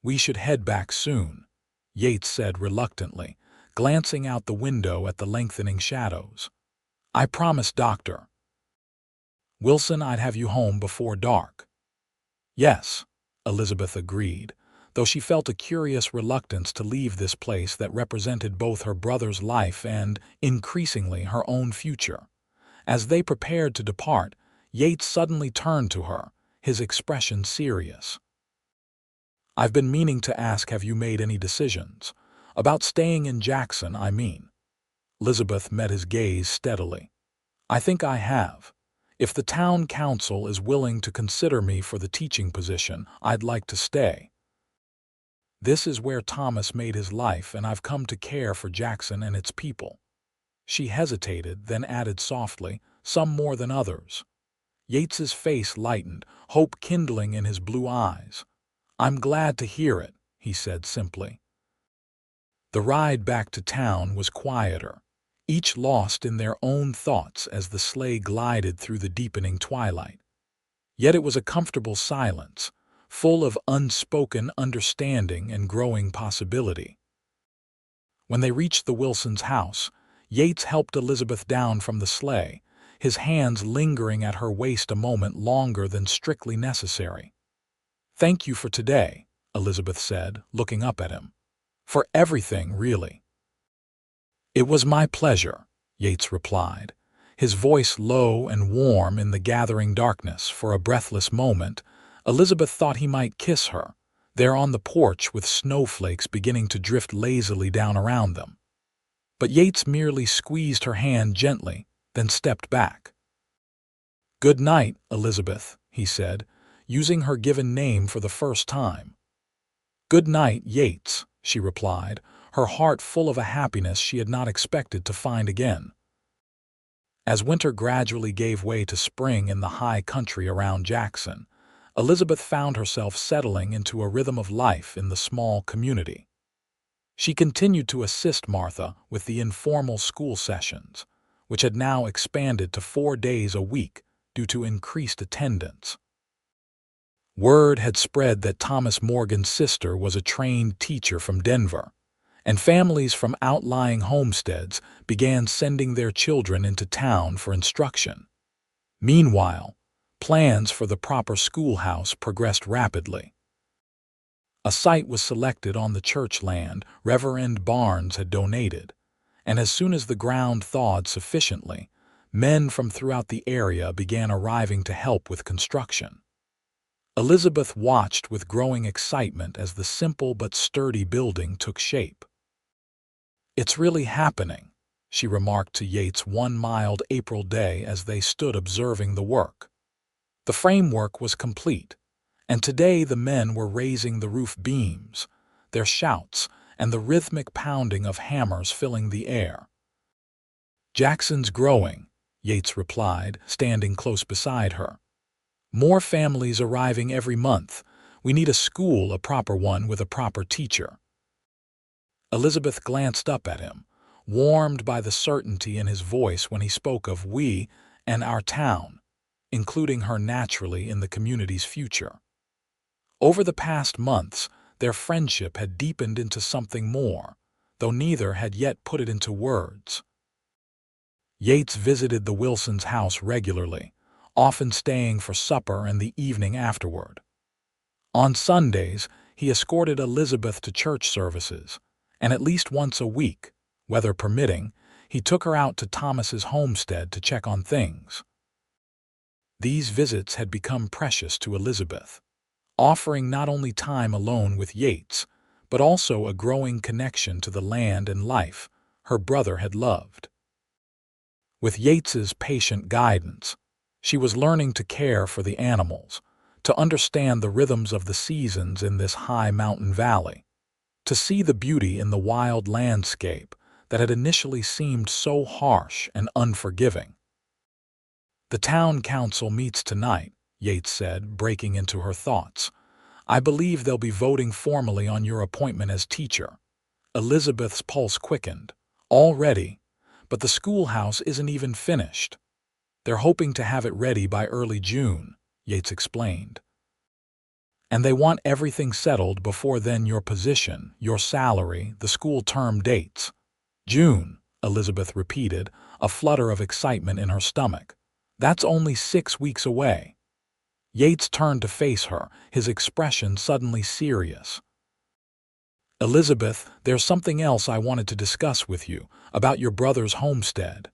We should head back soon, Yates said reluctantly, glancing out the window at the lengthening shadows. I promised Dr. Wilson I'd have you home before dark. Yes, Elizabeth agreed, though she felt a curious reluctance to leave this place that represented both her brother's life and, increasingly, her own future. As they prepared to depart, Yates suddenly turned to her, his expression serious. I've been meaning to ask, have you made any decisions? About staying in Jackson, I mean. Elizabeth met his gaze steadily. I think I have. If the town council is willing to consider me for the teaching position, I'd like to stay. This is where Thomas made his life, and I've come to care for Jackson and its people. She hesitated, then added softly, some more than others. Yates's face lightened, hope kindling in his blue eyes. I'm glad to hear it, he said simply. The ride back to town was quieter, each lost in their own thoughts as the sleigh glided through the deepening twilight. Yet it was a comfortable silence, full of unspoken understanding and growing possibility. When they reached the Wilsons' house, Yates helped Elizabeth down from the sleigh, his hands lingering at her waist a moment longer than strictly necessary. "Thank you for today," Elizabeth said, looking up at him. "For everything, really." "It was my pleasure," Yates replied, his voice low and warm in the gathering darkness. For a breathless moment, Elizabeth thought he might kiss her, there on the porch with snowflakes beginning to drift lazily down around them. But Yates merely squeezed her hand gently, then stepped back. "Good night, Elizabeth," he said, using her given name for the first time. "Good night, Yates," she replied, her heart full of a happiness she had not expected to find again. As winter gradually gave way to spring in the high country around Jackson, Elizabeth found herself settling into a rhythm of life in the small community. She continued to assist Martha with the informal school sessions, which had now expanded to 4 days a week due to increased attendance. Word had spread that Thomas Morgan's sister was a trained teacher from Denver, and families from outlying homesteads began sending their children into town for instruction. Meanwhile, plans for the proper schoolhouse progressed rapidly. A site was selected on the church land Reverend Barnes had donated, and as soon as the ground thawed sufficiently, men from throughout the area began arriving to help with construction. Elizabeth watched with growing excitement as the simple but sturdy building took shape. "It's really happening," she remarked to Yates one mild April day as they stood observing the work. The framework was complete, and today the men were raising the roof beams, their shouts and the rhythmic pounding of hammers filling the air. "Jackson's growing," Yates replied, standing close beside her. "More families arriving every month. We need a school, a proper one with a proper teacher." Elizabeth glanced up at him, warmed by the certainty in his voice when he spoke of "we" and "our town," including her naturally in the community's future. Over the past months, their friendship had deepened into something more, though neither had yet put it into words. Yates visited the Wilsons' house regularly, often staying for supper and the evening afterward. On Sundays, he escorted Elizabeth to church services, and at least once a week, weather permitting, he took her out to Thomas's homestead to check on things. These visits had become precious to Elizabeth, offering not only time alone with Yates, but also a growing connection to the land and life her brother had loved. With Yates's patient guidance, she was learning to care for the animals, to understand the rhythms of the seasons in this high mountain valley, to see the beauty in the wild landscape that had initially seemed so harsh and unforgiving. "The town council meets tonight," Yates said, breaking into her thoughts. "I believe they'll be voting formally on your appointment as teacher." Elizabeth's pulse quickened. "Already? But the schoolhouse isn't even finished." "They're hoping to have it ready by early June," Yates explained. "And they want everything settled before then: your position, your salary, the school term dates." "June," Elizabeth repeated, a flutter of excitement in her stomach. "That's only 6 weeks away." Yates turned to face her, his expression suddenly serious. "Elizabeth, there's something else I wanted to discuss with you, about your brother's homestead."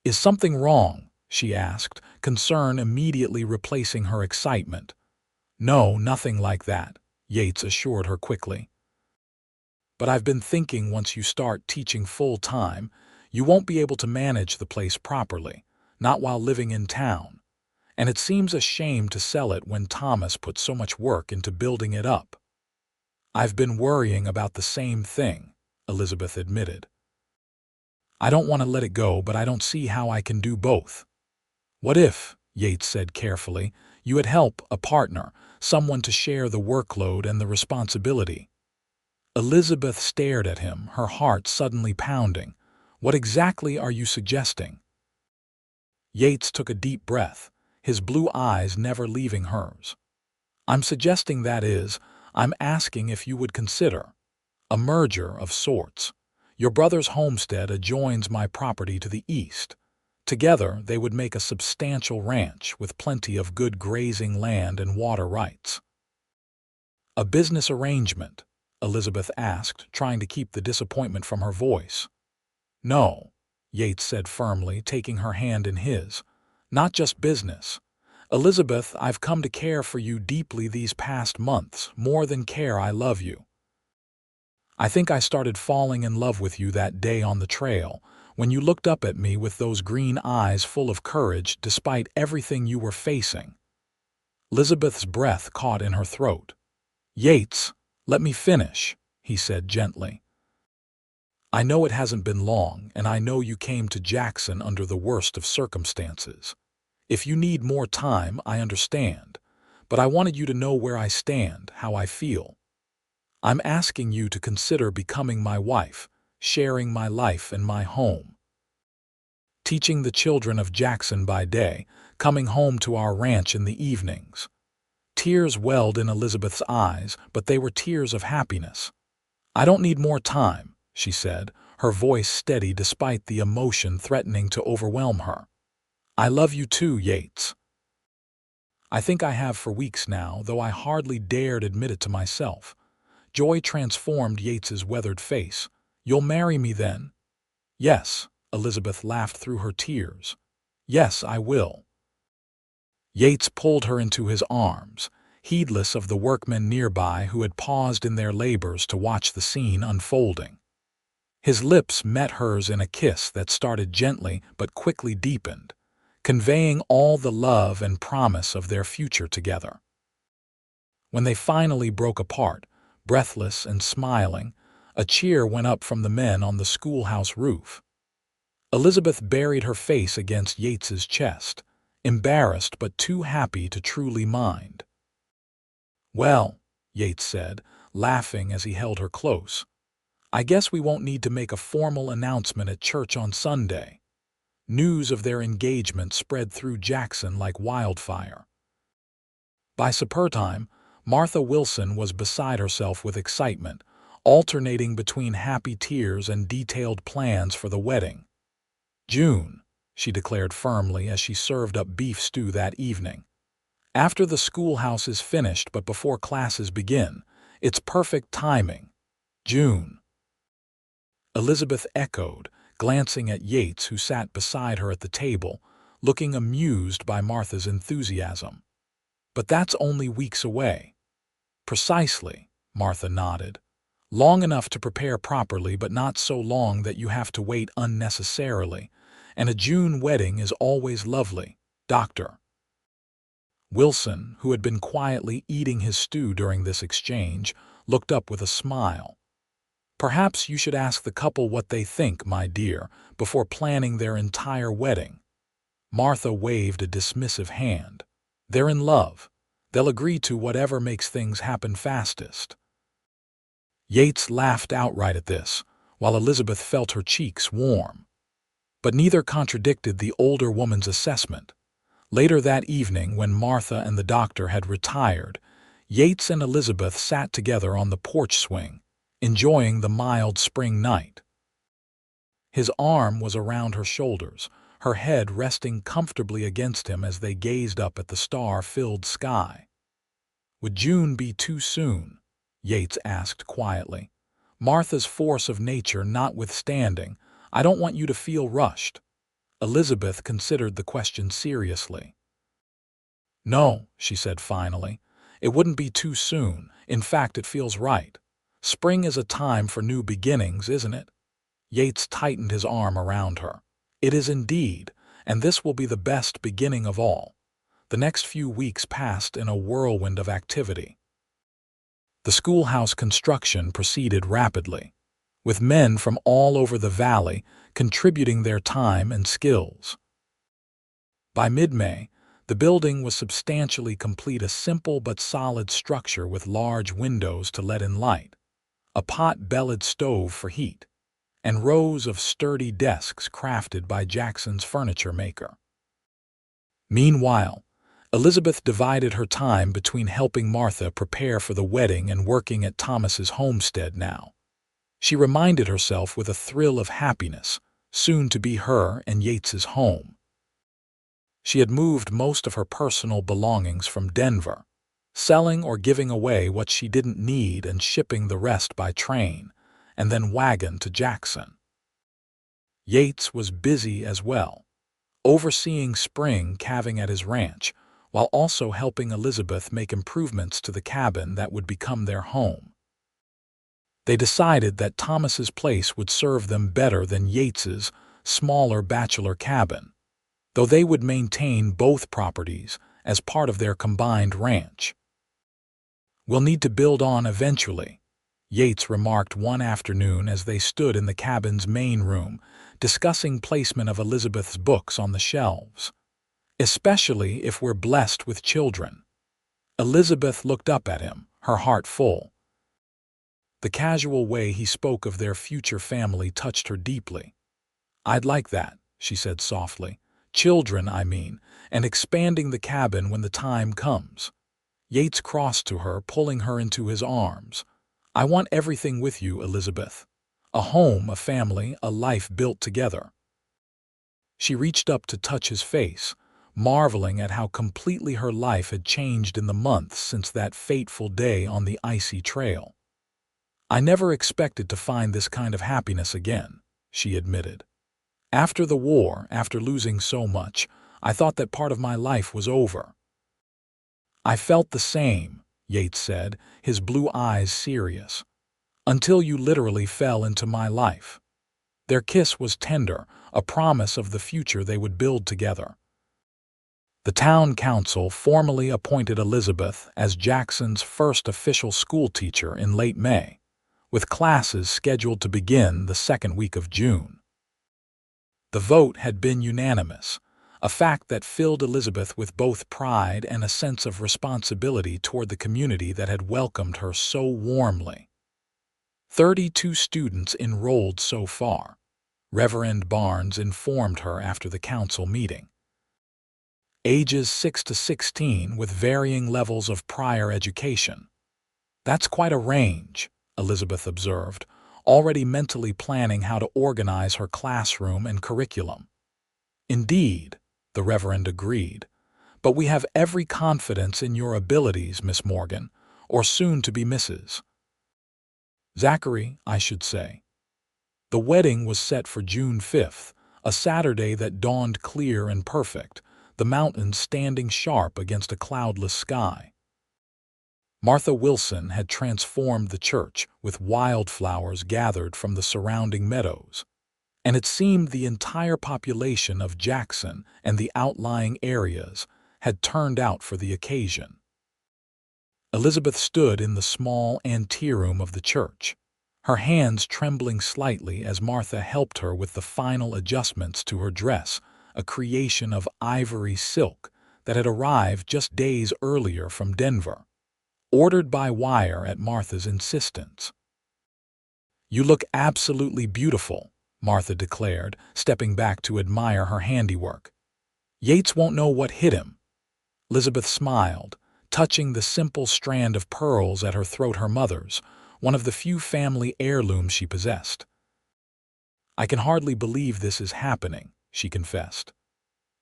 "Is something wrong?" she asked, concern immediately replacing her excitement. "No, nothing like that," Yates assured her quickly. "But I've been thinking once you start teaching full-time, you won't be able to manage the place properly, not while living in town. And it seems a shame to sell it when Thomas put so much work into building it up." "I've been worrying about the same thing," Elizabeth admitted. "I don't want to let it go, but I don't see how I can do both." "What if," Yates said carefully, "you had help, a partner, someone to share the workload and the responsibility?" Elizabeth stared at him, her heart suddenly pounding. "What exactly are you suggesting?" Yates took a deep breath, his blue eyes never leaving hers. I'm suggesting that is, I'm asking if you would consider a merger of sorts. Your brother's homestead adjoins my property to the east. Together, they would make a substantial ranch with plenty of good grazing land and water rights. A business arrangement? Elizabeth asked, trying to keep the disappointment from her voice. No, Yates said firmly, taking her hand in his. Not just business. Elizabeth, I've come to care for you deeply these past months, more than care. I love you. I think I started falling in love with you that day on the trail, when you looked up at me with those green eyes full of courage despite everything you were facing. Elizabeth's breath caught in her throat. Yates, let me finish, he said gently. I know it hasn't been long, and I know you came to Jackson under the worst of circumstances. If you need more time, I understand, but I wanted you to know where I stand, how I feel. I'm asking you to consider becoming my wife, sharing my life and my home. Teaching the children of Jackson by day, coming home to our ranch in the evenings. Tears welled in Elizabeth's eyes, but they were tears of happiness. I don't need more time, she said, her voice steady despite the emotion threatening to overwhelm her. I love you too, Yates. I think I have for weeks now, though I hardly dared admit it to myself. Joy transformed Yates's weathered face. You'll marry me then? Yes, Elizabeth laughed through her tears. Yes, I will. Yates pulled her into his arms, heedless of the workmen nearby who had paused in their labors to watch the scene unfolding. His lips met hers in a kiss that started gently but quickly deepened, conveying all the love and promise of their future together. When they finally broke apart, breathless and smiling, a cheer went up from the men on the schoolhouse roof. Elizabeth buried her face against Yates's chest, embarrassed but too happy to truly mind. Well, Yates said, laughing as he held her close, I guess we won't need to make a formal announcement at church on Sunday. News of their engagement spread through Jackson like wildfire. By supper time, Martha Wilson was beside herself with excitement, alternating between happy tears and detailed plans for the wedding. June, she declared firmly as she served up beef stew that evening. After the schoolhouse is finished but before classes begin, it's perfect timing. June. Elizabeth echoed, glancing at Yates, who sat beside her at the table, looking amused by Martha's enthusiasm. But that's only weeks away. Precisely, Martha nodded. Long enough to prepare properly, but not so long that you have to wait unnecessarily. And a June wedding is always lovely, Dr. Wilson, who had been quietly eating his stew during this exchange, looked up with a smile. Perhaps you should ask the couple what they think, my dear, before planning their entire wedding. Martha waved a dismissive hand. They're in love. They'll agree to whatever makes things happen fastest. Yates laughed outright at this, while Elizabeth felt her cheeks warm. But neither contradicted the older woman's assessment. Later that evening, when Martha and the doctor had retired, Yates and Elizabeth sat together on the porch swing, enjoying the mild spring night. His arm was around her shoulders, her head resting comfortably against him as they gazed up at the star-filled sky. Would June be too soon? Yates asked quietly. Martha's force of nature notwithstanding, I don't want you to feel rushed. Elizabeth considered the question seriously. No, she said finally. It wouldn't be too soon. In fact, it feels right. Spring is a time for new beginnings, isn't it? Yates tightened his arm around her. It is indeed, and this will be the best beginning of all. The next few weeks passed in a whirlwind of activity. The schoolhouse construction proceeded rapidly, with men from all over the valley contributing their time and skills. By mid-May, the building was substantially complete, a simple but solid structure with large windows to let in light, a pot-bellied stove for heat, and rows of sturdy desks crafted by Jackson's furniture maker. Meanwhile, Elizabeth divided her time between helping Martha prepare for the wedding and working at Thomas's homestead now. She reminded herself with a thrill of happiness, soon to be her and Yates's home. She had moved most of her personal belongings from Denver, selling or giving away what she didn't need and shipping the rest by train, and then wagon to Jackson. Yates was busy as well, overseeing spring calving at his ranch, while also helping Elizabeth make improvements to the cabin that would become their home. They decided that Thomas's place would serve them better than Yates's smaller bachelor cabin, though they would maintain both properties as part of their combined ranch. "We'll need to build on eventually," Yates remarked one afternoon as they stood in the cabin's main room, discussing placement of Elizabeth's books on the shelves. "Especially if we're blessed with children." Elizabeth looked up at him, her heart full. The casual way he spoke of their future family touched her deeply. "I'd like that," she said softly. "Children, I mean, and expanding the cabin when the time comes." Yates crossed to her, pulling her into his arms. "I want everything with you, Elizabeth. A home, a family, a life built together." She reached up to touch his face, marveling at how completely her life had changed in the months since that fateful day on the icy trail. "I never expected to find this kind of happiness again," she admitted. "After the war, after losing so much, I thought that part of my life was over." "I felt the same," Yates said, his blue eyes serious, "until you literally fell into my life." Their kiss was tender, a promise of the future they would build together. The town council formally appointed Elizabeth as Jackson's first official schoolteacher in late May, with classes scheduled to begin the second week of June. The vote had been unanimous, a fact that filled Elizabeth with both pride and a sense of responsibility toward the community that had welcomed her so warmly. 32 students enrolled so far, Reverend Barnes informed her after the council meeting. Ages 6 to 16 with varying levels of prior education. "That's quite a range," Elizabeth observed, already mentally planning how to organize her classroom and curriculum. "Indeed," the Reverend agreed, "but we have every confidence in your abilities, Miss Morgan, or soon to be Mrs. Zachary, I should say." The wedding was set for June 5th, a Saturday that dawned clear and perfect, the mountains standing sharp against a cloudless sky. Martha Wilson had transformed the church with wildflowers gathered from the surrounding meadows, and it seemed the entire population of Jackson and the outlying areas had turned out for the occasion. Elizabeth stood in the small anteroom of the church, her hands trembling slightly as Martha helped her with the final adjustments to her dress, a creation of ivory silk that had arrived just days earlier from Denver, ordered by wire at Martha's insistence. "You look absolutely beautiful," Martha declared, stepping back to admire her handiwork. "Yates won't know what hit him." Elizabeth smiled, touching the simple strand of pearls at her throat, her mother's, one of the few family heirlooms she possessed. "I can hardly believe this is happening," she confessed.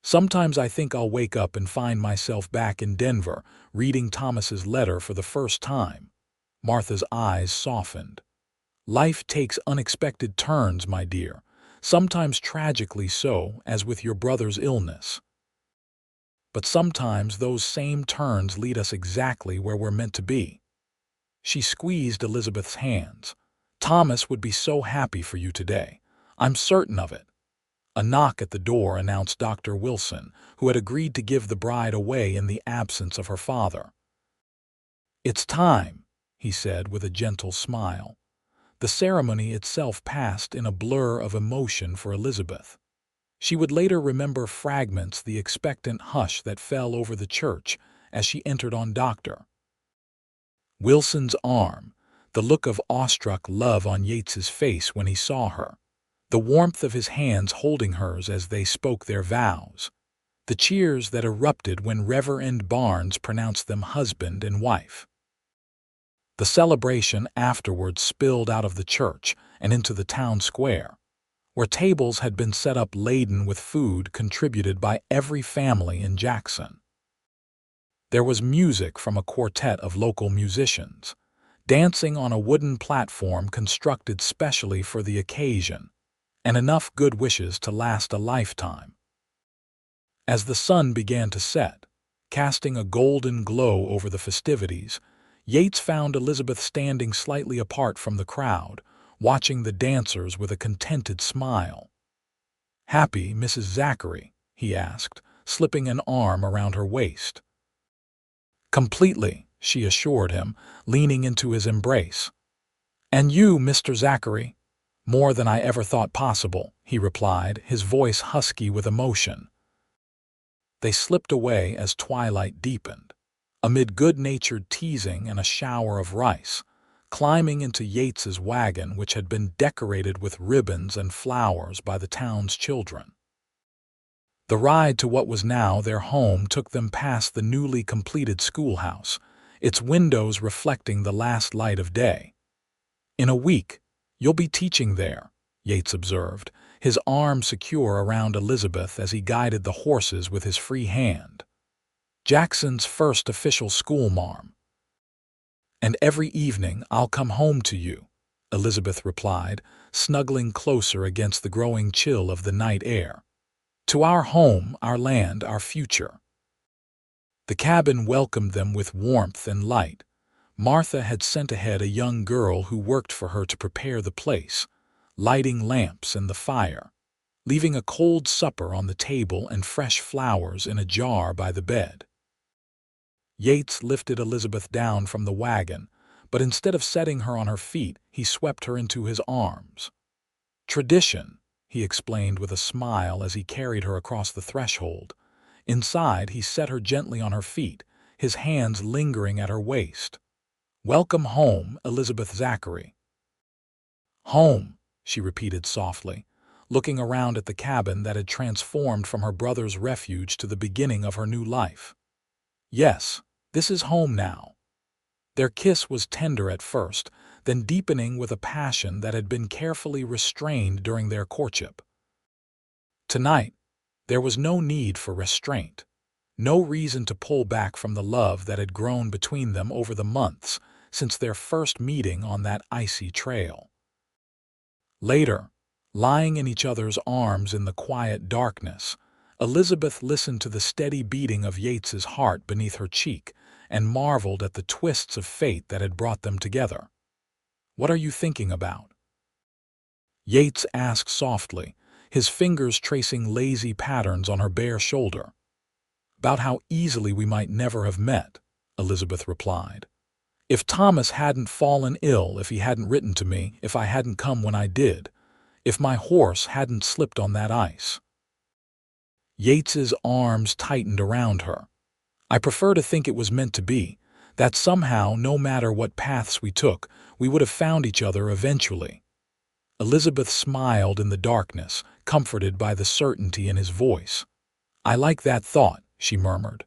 "Sometimes I think I'll wake up and find myself back in Denver, reading Thomas's letter for the first time." Martha's eyes softened. "Life takes unexpected turns, my dear, sometimes tragically so, as with your brother's illness. But sometimes those same turns lead us exactly where we're meant to be." She squeezed Elizabeth's hands. "Thomas would be so happy for you today. I'm certain of it." A knock at the door announced Dr. Wilson, who had agreed to give the bride away in the absence of her father. "It's time," he said with a gentle smile. The ceremony itself passed in a blur of emotion for Elizabeth. She would later remember fragments, the expectant hush that fell over the church as she entered on Dr. Wilson's arm, the look of awestruck love on Yates's face when he saw her, the warmth of his hands holding hers as they spoke their vows. the cheers that erupted when Reverend Barnes pronounced them husband and wife. The celebration afterwards spilled out of the church and into the town square, where tables had been set up laden with food contributed by every family in Jackson. There was music from a quartet of local musicians, dancing on a wooden platform constructed specially for the occasion, and enough good wishes to last a lifetime. As the sun began to set, casting a golden glow over the festivities, Yates found Elizabeth standing slightly apart from the crowd, watching the dancers with a contented smile. "Happy, Mrs. Zachary?" he asked, slipping an arm around her waist. "Completely," she assured him, leaning into his embrace. "And you, Mr. Zachary?" "More than I ever thought possible," he replied, his voice husky with emotion. They slipped away as twilight deepened, amid good-natured teasing and a shower of rice, climbing into Yates's wagon, which had been decorated with ribbons and flowers by the town's children. The ride to what was now their home took them past the newly completed schoolhouse, its windows reflecting the last light of day. "In a week, you'll be teaching there," Yates observed, his arm secure around Elizabeth as he guided the horses with his free hand. "Jackson's first official schoolmarm." "And every evening I'll come home to you," Elizabeth replied, snuggling closer against the growing chill of the night air. "To our home, our land, our future." The cabin welcomed them with warmth and light. Martha had sent ahead a young girl who worked for her to prepare the place, lighting lamps and the fire, leaving a cold supper on the table and fresh flowers in a jar by the bed. Yates lifted Elizabeth down from the wagon, but instead of setting her on her feet, he swept her into his arms. "Tradition," he explained with a smile as he carried her across the threshold. Inside, he set her gently on her feet, his hands lingering at her waist. "Welcome home, Elizabeth Zachary." "Home," she repeated softly, looking around at the cabin that had transformed from her brother's refuge to the beginning of her new life. "Yes, this is home now." Their kiss was tender at first, then deepening with a passion that had been carefully restrained during their courtship. Tonight, there was no need for restraint, no reason to pull back from the love that had grown between them over the months since their first meeting on that icy trail. Later, lying in each other's arms in the quiet darkness, Elizabeth listened to the steady beating of Yates's heart beneath her cheek and marveled at the twists of fate that had brought them together. "What are you thinking about?" Yates asked softly, his fingers tracing lazy patterns on her bare shoulder. "About how easily we might never have met," Elizabeth replied. "If Thomas hadn't fallen ill, if he hadn't written to me, if I hadn't come when I did, if my horse hadn't slipped on that ice." Yates's arms tightened around her. "I prefer to think it was meant to be, that somehow, no matter what paths we took, we would have found each other eventually." Elizabeth smiled in the darkness, comforted by the certainty in his voice. "I like that thought," she murmured.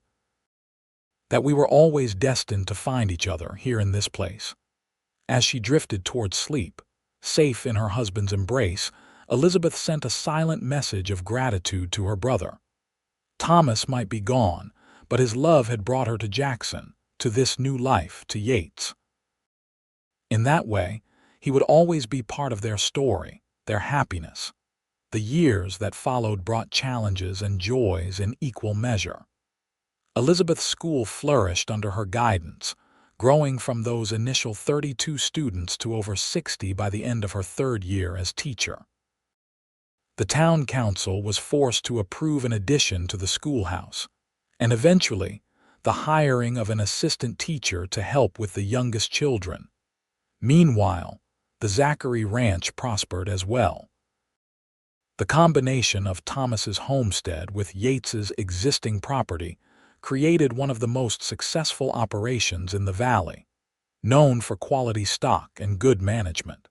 "That we were always destined to find each other here in this place." As she drifted toward sleep, safe in her husband's embrace, Elizabeth sent a silent message of gratitude to her brother. Thomas might be gone, but his love had brought her to Jackson, to this new life, to Yates. In that way, he would always be part of their story, their happiness. The years that followed brought challenges and joys in equal measure. Elizabeth's school flourished under her guidance, growing from those initial 32 students to over 60 by the end of her third year as teacher. The town council was forced to approve an addition to the schoolhouse, and eventually, the hiring of an assistant teacher to help with the youngest children. Meanwhile, the Zachary ranch prospered as well. The combination of Thomas's homestead with Yates's existing property created one of the most successful operations in the valley, known for quality stock and good management.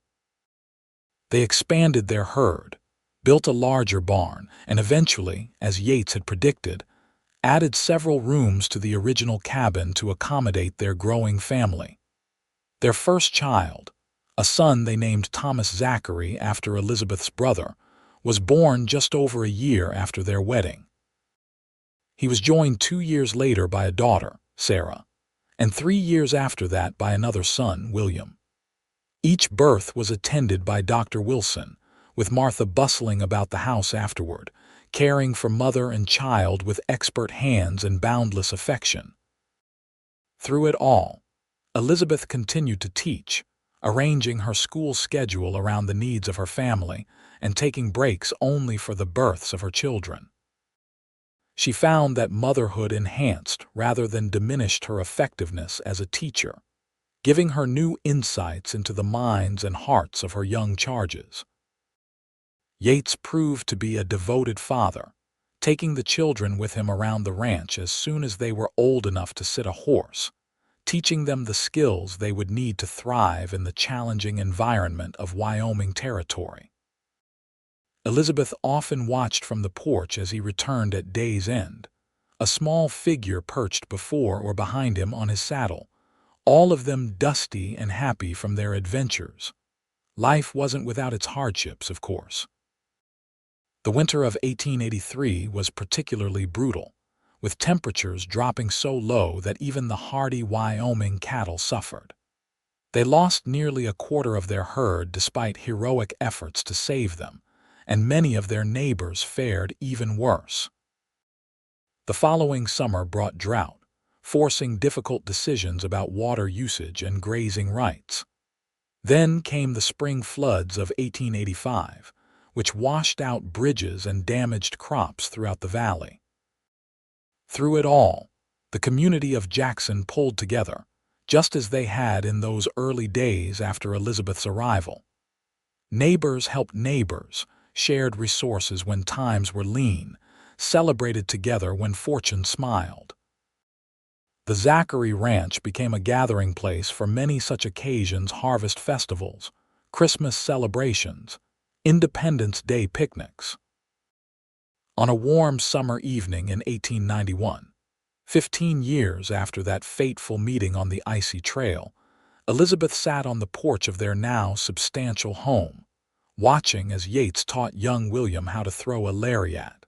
They expanded their herd, built a larger barn, and eventually, as Yates had predicted, added several rooms to the original cabin to accommodate their growing family. Their first child, a son they named Thomas Zachary after Elizabeth's brother, was born just over a year after their wedding. He was joined 2 years later by a daughter, Sarah, and 3 years after that by another son, William. Each birth was attended by Dr. Wilson, with Martha bustling about the house afterward, caring for mother and child with expert hands and boundless affection. Through it all, Elizabeth continued to teach, arranging her school schedule around the needs of her family and taking breaks only for the births of her children. She found that motherhood enhanced rather than diminished her effectiveness as a teacher, giving her new insights into the minds and hearts of her young charges. Yates proved to be a devoted father, taking the children with him around the ranch as soon as they were old enough to sit a horse, teaching them the skills they would need to thrive in the challenging environment of Wyoming territory. Elizabeth often watched from the porch as he returned at day's end, a small figure perched before or behind him on his saddle, all of them dusty and happy from their adventures. Life wasn't without its hardships, of course. The winter of 1883 was particularly brutal, with temperatures dropping so low that even the hardy Wyoming cattle suffered. They lost nearly a quarter of their herd despite heroic efforts to save them, and many of their neighbors fared even worse. The following summer brought drought, forcing difficult decisions about water usage and grazing rights. Then came the spring floods of 1885, which washed out bridges and damaged crops throughout the valley. Through it all, the community of Jackson pulled together, just as they had in those early days after Elizabeth's arrival. Neighbors helped neighbors, shared resources when times were lean, celebrated together when fortune smiled. The Zachary Ranch became a gathering place for many such occasions: harvest festivals, Christmas celebrations, Independence Day picnics. On a warm summer evening in 1891, 15 years after that fateful meeting on the icy trail, Elizabeth sat on the porch of their now substantial home, watching as Yates taught young William how to throw a lariat.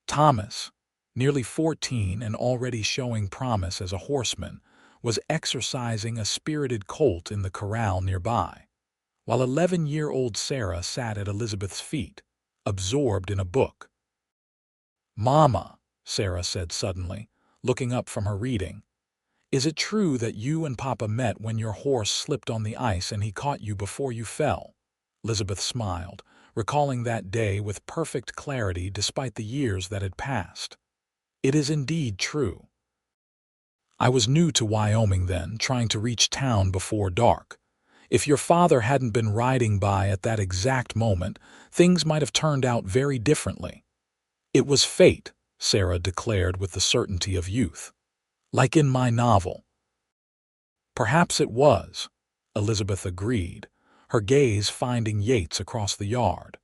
Thomas, nearly 14 and already showing promise as a horseman, was exercising a spirited colt in the corral nearby, while 11-year-old Sarah sat at Elizabeth's feet, absorbed in a book. "Mama," Sarah said suddenly, looking up from her reading, "is it true that you and Papa met when your horse slipped on the ice and he caught you before you fell?" Elizabeth smiled, recalling that day with perfect clarity despite the years that had passed. "It is indeed true. I was new to Wyoming then, trying to reach town before dark. If your father hadn't been riding by at that exact moment, things might have turned out very differently." "It was fate," Sarah declared with the certainty of youth. "Like in my novel." "Perhaps it was," Elizabeth agreed, her gaze finding Yates across the yard.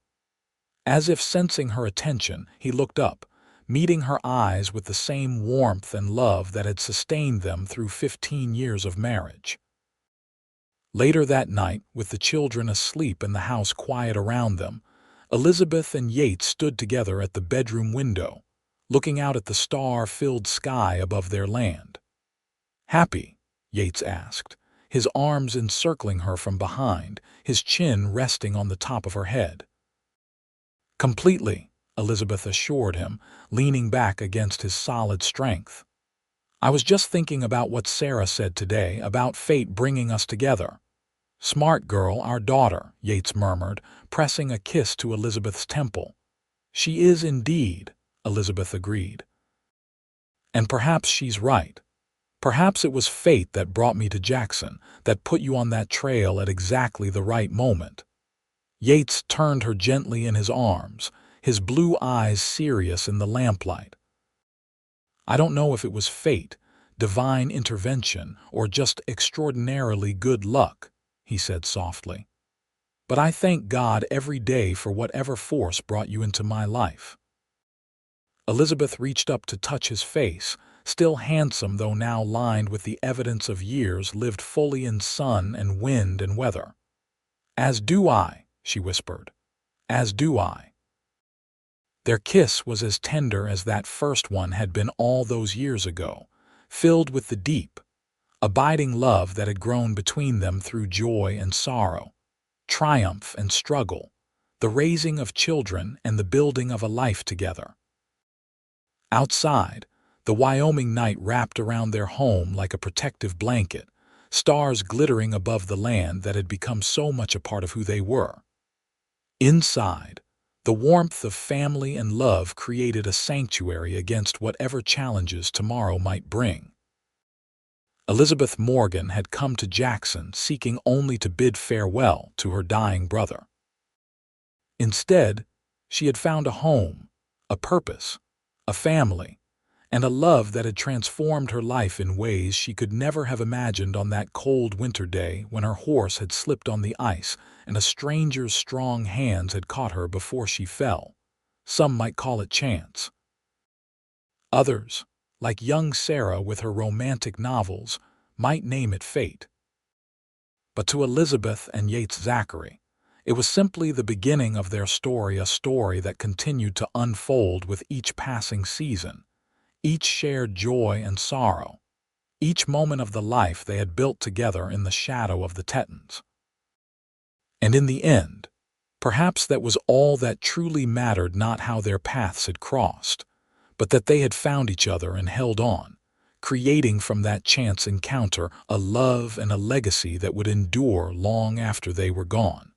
As if sensing her attention, he looked up, meeting her eyes with the same warmth and love that had sustained them through 15 years of marriage. Later that night, with the children asleep and the house quiet around them, Elizabeth and Yates stood together at the bedroom window, looking out at the star-filled sky above their land. "Happy?" Yates asked, his arms encircling her from behind, his chin resting on the top of her head. "Completely," Elizabeth assured him, leaning back against his solid strength. "I was just thinking about what Sarah said today about fate bringing us together." "Smart girl, our daughter," Yates murmured, pressing a kiss to Elizabeth's temple. "She is indeed," Elizabeth agreed. "And perhaps she's right. Perhaps it was fate that brought me to Jackson, that put you on that trail at exactly the right moment." Yates turned her gently in his arms, his blue eyes serious in the lamplight. "I don't know if it was fate, divine intervention, or just extraordinarily good luck," he said softly. "But I thank God every day for whatever force brought you into my life." Elizabeth reached up to touch his face, still handsome though now lined with the evidence of years lived fully in sun and wind and weather. "As do I," she whispered. "As do I." Their kiss was as tender as that first one had been all those years ago, filled with the deep, abiding love that had grown between them through joy and sorrow, triumph and struggle, the raising of children and the building of a life together. Outside, the Wyoming night wrapped around their home like a protective blanket, stars glittering above the land that had become so much a part of who they were. Inside, the warmth of family and love created a sanctuary against whatever challenges tomorrow might bring. Elizabeth Morgan had come to Jackson seeking only to bid farewell to her dying brother. Instead, she had found a home, a purpose, a family, and a love that had transformed her life in ways she could never have imagined on that cold winter day when her horse had slipped on the ice and a stranger's strong hands had caught her before she fell. Some might call it chance. Others, like young Sarah with her romantic novels, might name it fate. But to Elizabeth and Yates Zachary, it was simply the beginning of their story, a story that continued to unfold with each passing season, each shared joy and sorrow, each moment of the life they had built together in the shadow of the Tetons. And in the end, perhaps that was all that truly mattered, not how their paths had crossed, but that they had found each other and held on, creating from that chance encounter a love and a legacy that would endure long after they were gone.